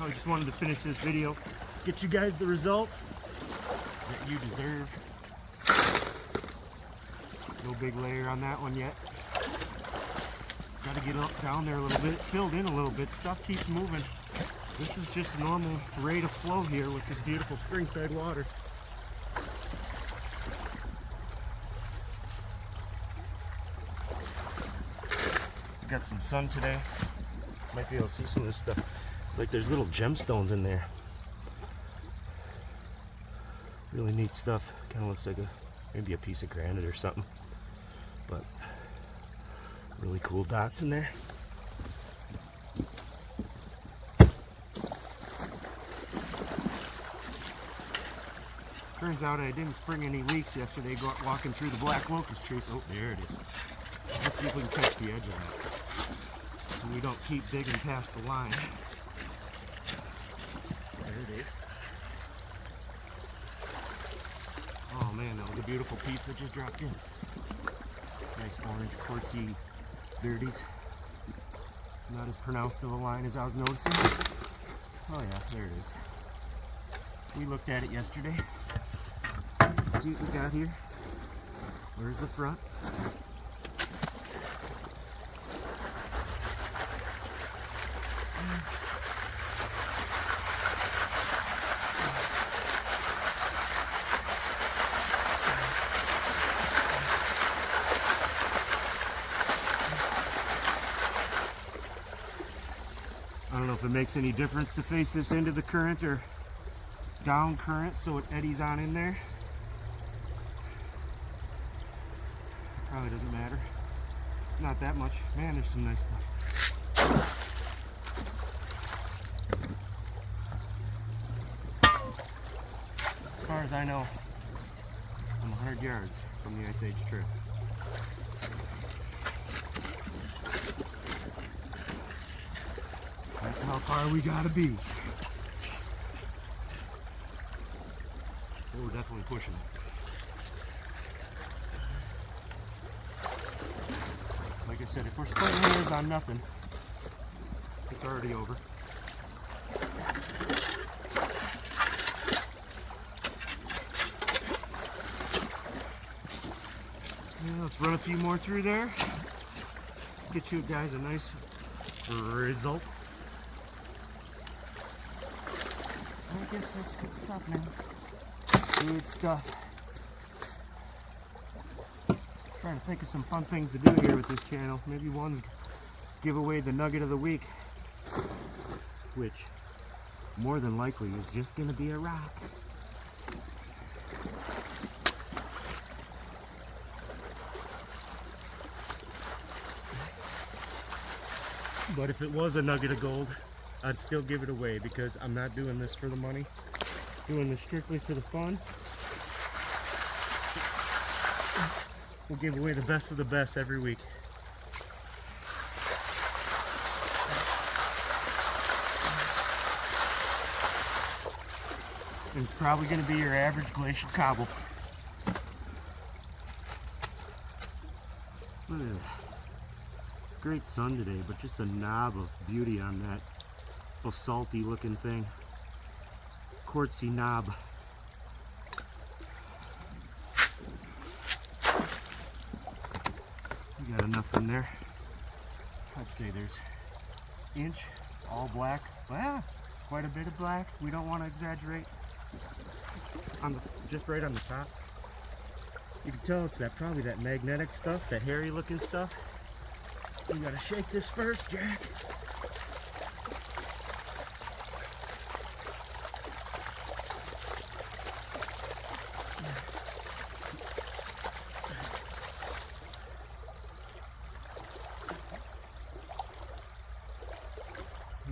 I just wanted to finish this video, get you guys the results that you deserve. No big layer on that one yet. Got to get up down there a little bit, filled in a little bit. Stuff keeps moving. This is just a normal rate of flow here with this beautiful spring-fed water. got some sun today. Might be able to see some of this stuff. It's like there's little gemstones in there. Really neat stuff. Kind of looks like maybe a piece of granite or something. But really cool dots in there. Turns out I didn't spring any leaks yesterday walking through the black locust trees. Oh, there it is. Let's see if we can catch the edge of that, so we don't keep digging past the line. There it is. Oh man, that was a beautiful piece that just dropped in. Nice orange quartzy birdies. Not as pronounced of a line as I was noticing. Oh yeah, there it is. We looked at it yesterday. Let's see what we got here. Where's the front? I don't know if it makes any difference to face this into the current or down current so it eddies on in there. Probably doesn't matter. Not that much. Man, there's some nice stuff. As far as I know, I'm 100 yards from the Ice Age Trail. That's how far we gotta be. We're definitely pushing it. Like I said, if we're splitting hairs on nothing, it's already over. Yeah, let's run a few more through there. Get you guys a nice result. I guess that's good stuff, man. Good stuff. Trying to think of some fun things to do here with this channel. Maybe one's give away the nugget of the week, which more than likely is just going to be a rock. But if it was a nugget of gold, I'd still give it away because I'm not doing this for the money. Doing this strictly for the fun. We'll give away the best of the best every week. And it's probably going to be your average glacial cobble. Look at that. Great sun today, but just a knob of beauty on that basalty looking thing. Quartzy knob. We got enough in there. I'd say there's inch, all black. Well, quite a bit of black. We don't want to exaggerate. Just right on the top. You can tell it's probably that magnetic stuff, that hairy looking stuff. You gotta shake this first, Jack.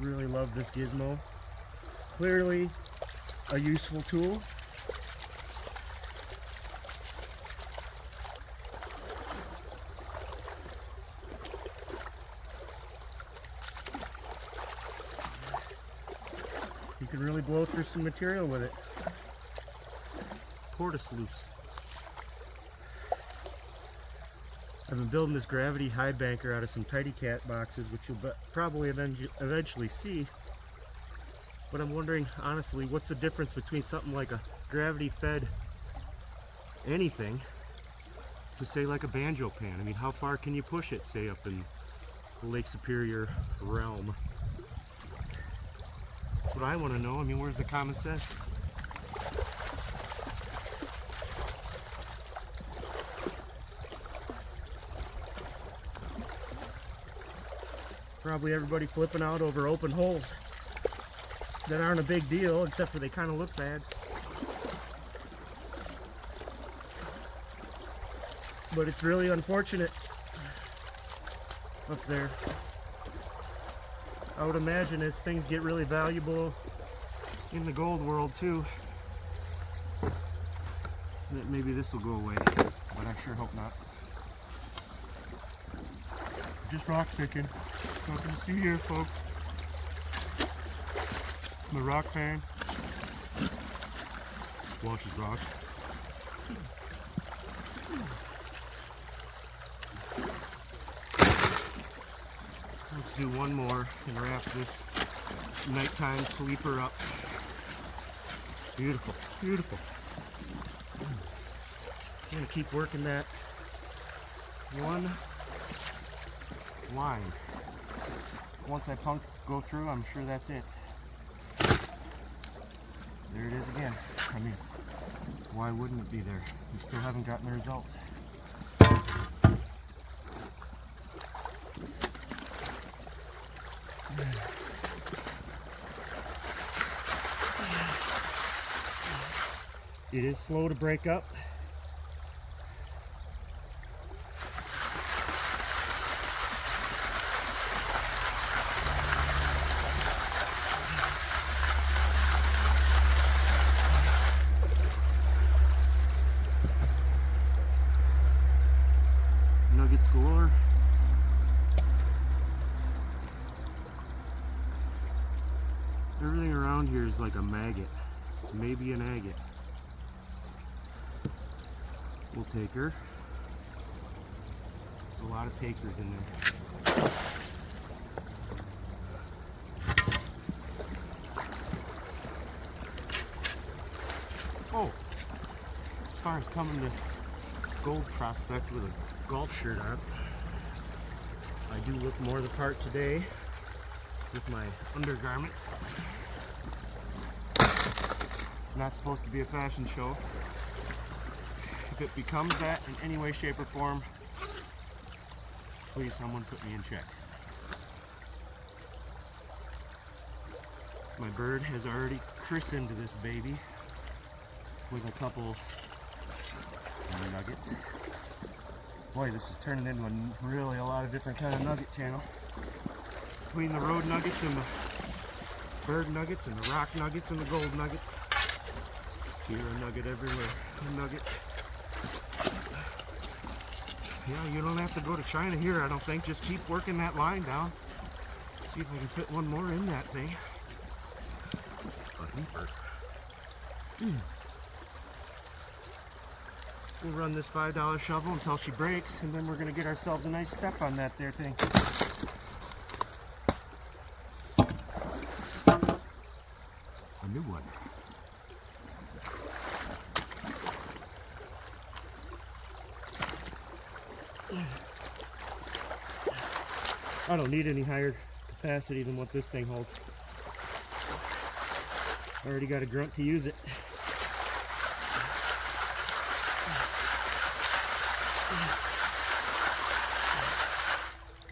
Really love this gizmo. Clearly a useful tool. You can really blow through some material with it. Porta-sluice. I've been building this gravity high banker out of some Tidy Cat boxes, which you'll probably eventually see. But I'm wondering, honestly, what's the difference between something like a gravity-fed anything to, say, like a banjo pan? I mean, how far can you push it, say, up in the Lake Superior realm? That's what I want to know. I mean, where's the common sense? Probably everybody flipping out over open holes that aren't a big deal, except for they kind of look bad. But it's really unfortunate up there. I would imagine as things get really valuable in the gold world too, that maybe this will go away, but I sure hope not. Just rock picking. Nothing to see here, folks. I'm a rock fan. Washes rocks. Let's do one more and wrap this nighttime sleeper up. Beautiful, beautiful. I'm gonna keep working that one line. Once I go through, I'm sure that's it. There it is again. I mean, why wouldn't it be there? We still haven't gotten the results. It is slow to break up. Nuggets galore. Everything around here is like a maggot, maybe an agate. We'll take her. A lot of takers in there. Oh, as far as coming to Gold Prospect with a golf shirt on, I do look more the part today with my undergarments. It's not supposed to be a fashion show. If it becomes that in any way, shape, or form, please someone put me in check. My bird has already christened this baby with a couple nuggets. Boy, this is turning into really a lot of different kind of nugget channel. Between the road nuggets and the bird nuggets and the rock nuggets and the gold nuggets. Here a nugget everywhere. A nugget. Yeah, you don't have to go to China here, I don't think. Just keep working that line down. See if I can fit one more in that thing. A leaper. We'll run this $5 shovel until she breaks, and then we're going to get ourselves a nice step on that there thing. A new one. I don't need any higher capacity than what this thing holds. I already got a grunt to use it.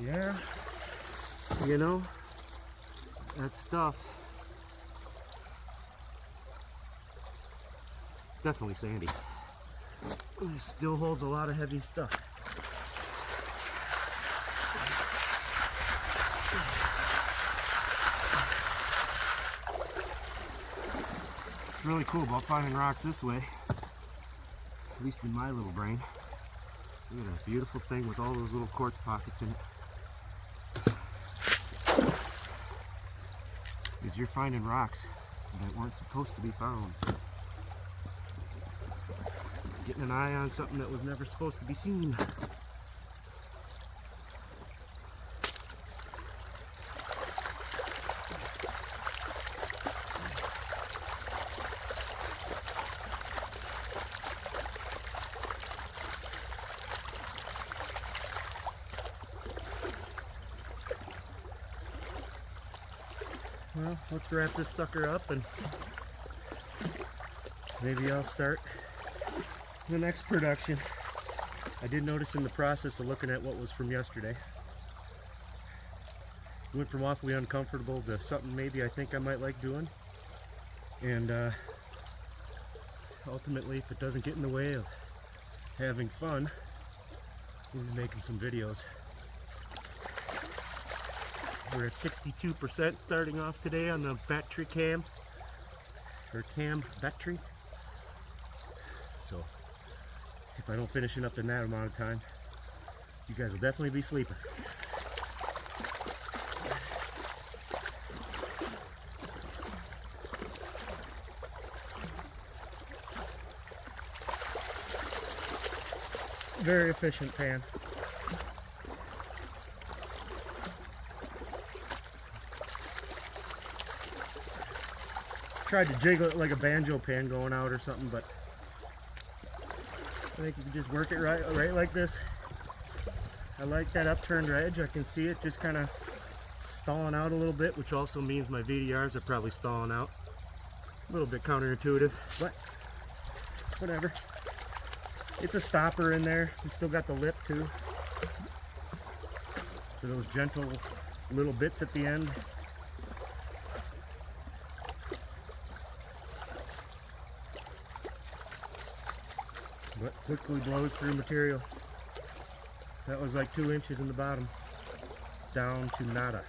Yeah, you know, that stuff, definitely sandy. It still holds a lot of heavy stuff. What's really cool about finding rocks this way, at least in my little brain, look at that beautiful thing with all those little quartz pockets in it. Is you're finding rocks that weren't supposed to be found. Getting an eye on something that was never supposed to be seen. Well, let's wrap this sucker up and maybe I'll start the next production. I did notice in the process of looking at what was from yesterday, Went from awfully uncomfortable to something maybe I think I might like doing. And ultimately, if it doesn't get in the way of having fun, we'll be making some videos. We're at 62% starting off today on the battery cam, or cam battery. So if I don't finish it up in that amount of time, you guys will definitely be sleeping. Very efficient pan. Tried to jiggle it like a banjo pan going out or something, but I think you can just work it right like this. I like that upturned edge. I can see it just kind of stalling out a little bit, which also means my VDRs are probably stalling out. A little bit counterintuitive, but whatever. It's a stopper in there. We still got the lip too, for those gentle little bits at the end. But quickly blows through material. That was like 2 inches in the bottom, down to nada.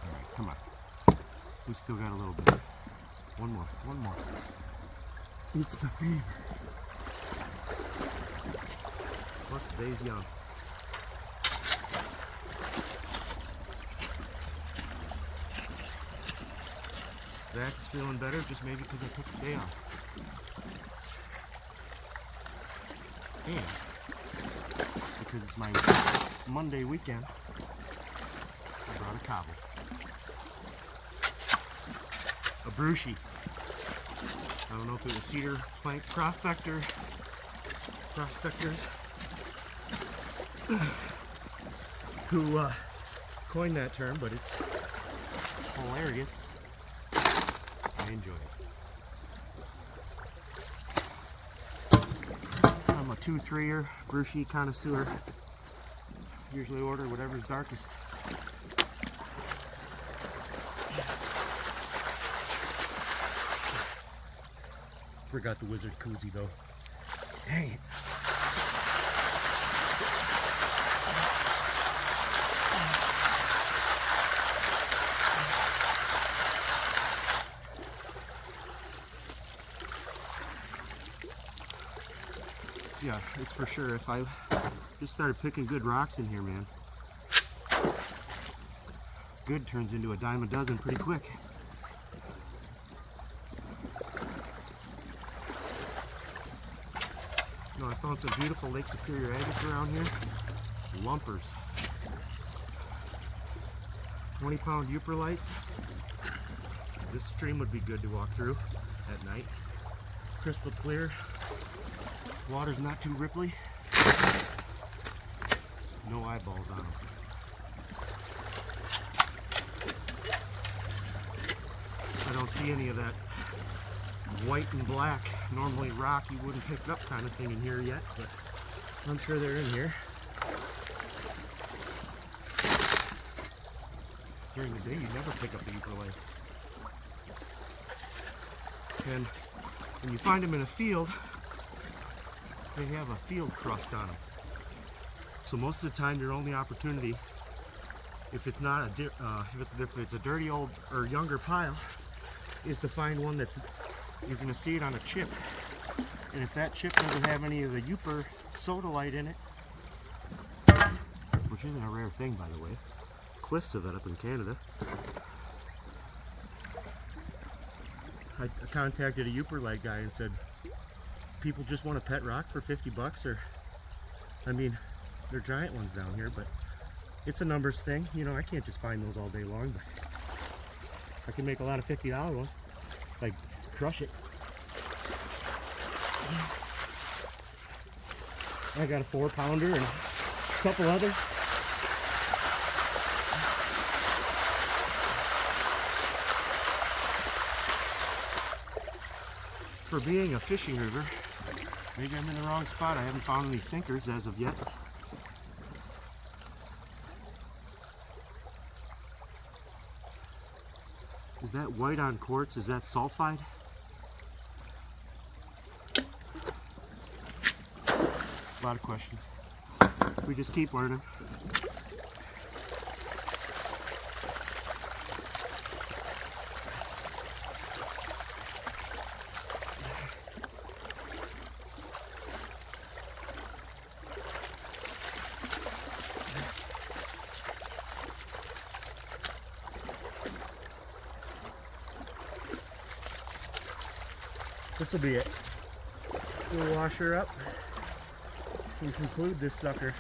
All right, come on. We still got a little bit. One more. It's the fever. Plus today's young. Zach is feeling better just maybe because I took the day off. And because it's my Monday weekend, I brought a cobble. A Brucey. I don't know if it was Cedar Plank Prospectors who coined that term, but it's hilarious. I enjoy it. I'm a 2-3er Brucey connoisseur. Usually order whatever's darkest. Forgot the Wizard koozie though. Dang it. Yeah, it's for sure. If I just started picking good rocks in here, man, good turns into a dime a dozen pretty quick. No, I found some beautiful Lake Superior agates around here. Lumpers. 20-pound Uperlites. This stream would be good to walk through at night. Crystal clear. Water's not too ripply. No eyeballs on them. I don't see any of that white and black, normally rock you wouldn't pick up kind of thing in here yet, but I'm sure they're in here. During the day you never pick up the Uperlite. And when you find them in a field, they have a field crust on them. So most of the time your only opportunity, if it's not if it's a dirty old or younger pile, is to find one that's, you're going to see it on a chip. And if that chip doesn't have any of the Uper sodalite in it, which isn't a rare thing by the way, cliffs of it up in Canada. I contacted a Uperlite guy and said, people just want a pet rock for 50 bucks, or, I mean, they're giant ones down here, but it's a numbers thing. You know, I can't just find those all day long, but I can make a lot of $50 ones. Like, crush it. I got a 4-pounder and a couple others. For being a fishing river, Maybe I'm in the wrong spot. I haven't found any sinkers as of yet. Is that white on quartz? Is that sulfide? A lot of questions. We just keep learning. This will be it. We'll wash her up and conclude this sucker.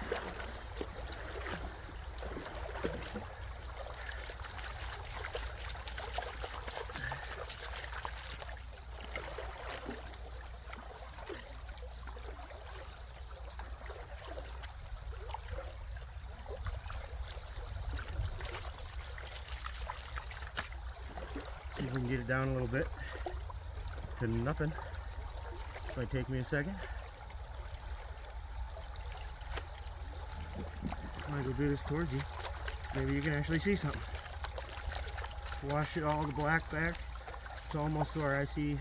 See if we can get it down a little bit to nothing. Might take me a second. Might go do this towards you. Maybe you can actually see something. Wash it all the black back. It's almost where I see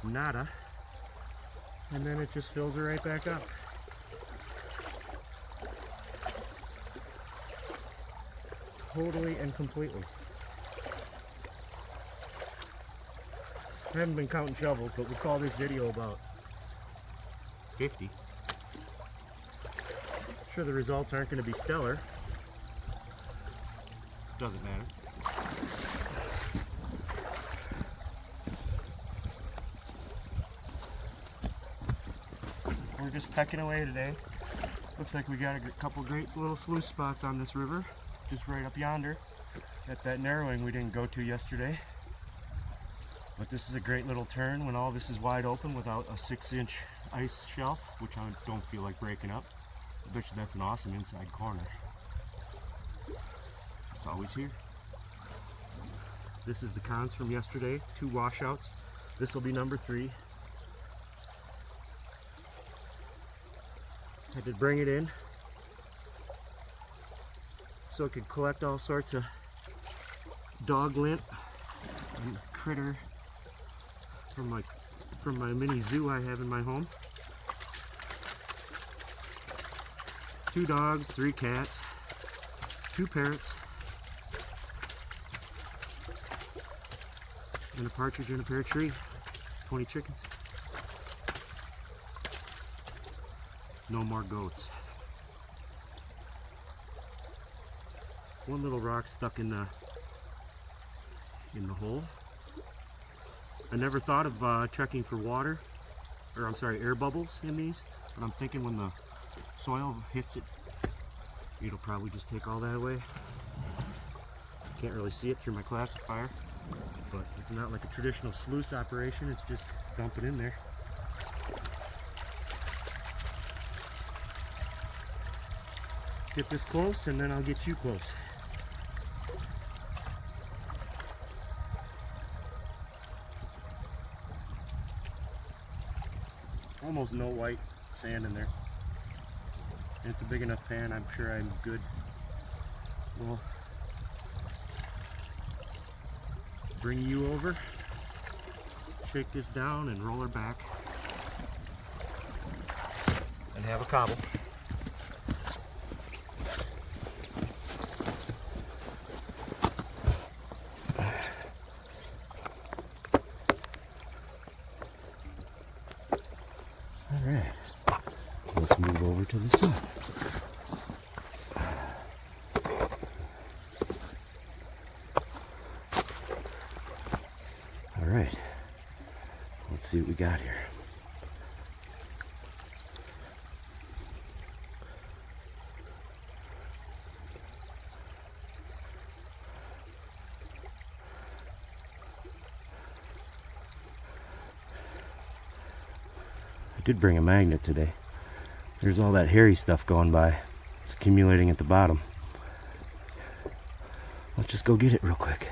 nada. And then it just fills it right back up. Totally and completely. I haven't been counting shovels, but we'll call this video about 50. Sure, the results aren't going to be stellar. Doesn't matter. We're just pecking away today. Looks like we got a couple great little sluice spots on this river, just right up yonder at that narrowing we didn't go to yesterday. But this is a great little turn when all this is wide open without a 6-inch ice shelf, which I don't feel like breaking up. I bet you that's an awesome inside corner. It's always here. This is the cons from yesterday, 2 washouts. This will be number 3. I did bring it in so it could collect all sorts of dog lint and critter from my mini zoo I have in my home. 2 dogs, 3 cats, 2 parrots, and a partridge in a pear tree. 20 chickens. No more goats. One little rock stuck in the hole. I never thought of checking for water, or I'm sorry, air bubbles in these, but I'm thinking when the soil hits it, it'll probably just take all that away. Can't really see it through my classifier, but it's not like a traditional sluice operation, it's just dump it in there. Get this close and then I'll get you close. Almost no white sand in there. And it's a big enough pan, I'm sure I'm good. We'll bring you over, shake this down and roll her back, and have a cobble. Alright, let's move over to the side. Alright, let's see what we got here. I did bring a magnet today. There's all that hairy stuff going by. It's accumulating at the bottom. Let's just go get it real quick.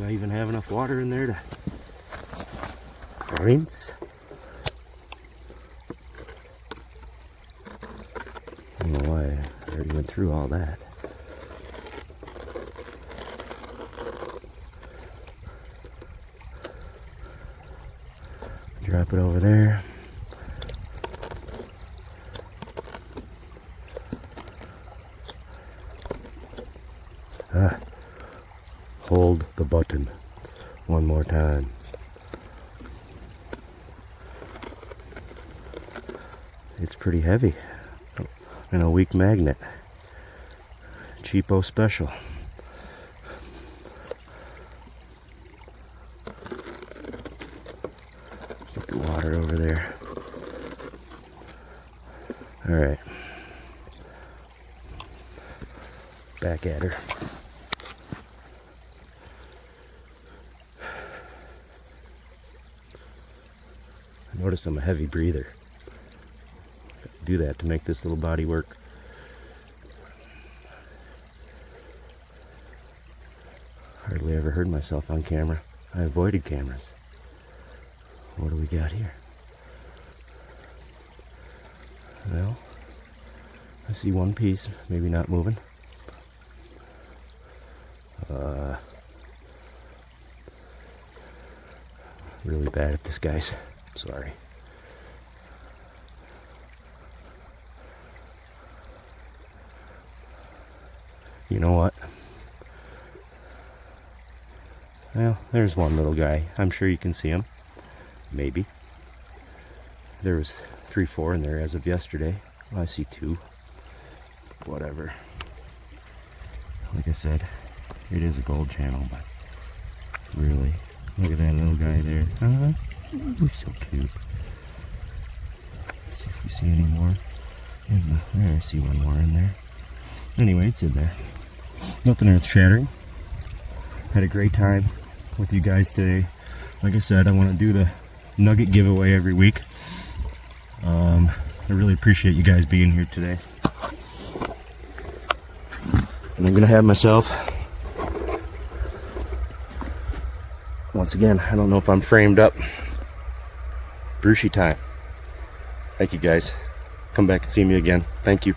Do I even have enough water in there to rinse? I don't know why I already went through all that. Drop it over there. Hold the button one more time. It's pretty heavy and a weak magnet. Cheapo special. Get the water over there. All right. Back at her. Notice I'm a heavy breather. Do that to make this little body work. Hardly ever heard myself on camera. I avoided cameras. What do we got here? Well, I see one piece, maybe not moving. Really bad at this, guys. Sorry. You know what? Well, there's one little guy. I'm sure you can see him. Maybe. There was 3, 4 in there as of yesterday. Well, I see 2. Whatever. Like I said, it is a gold channel, but really, look at that little guy there. He's so cute. Let's see if we see any more. There, I see one more in there. Anyway, it's in there. Nothing earth shattering. Had a great time with you guys today. Like I said, I want to do the nugget giveaway every week. I really appreciate you guys being here today. And I'm gonna have myself, once again, I don't know if I'm framed up, Brucey time. Thank you guys. Come back and see me again. Thank you.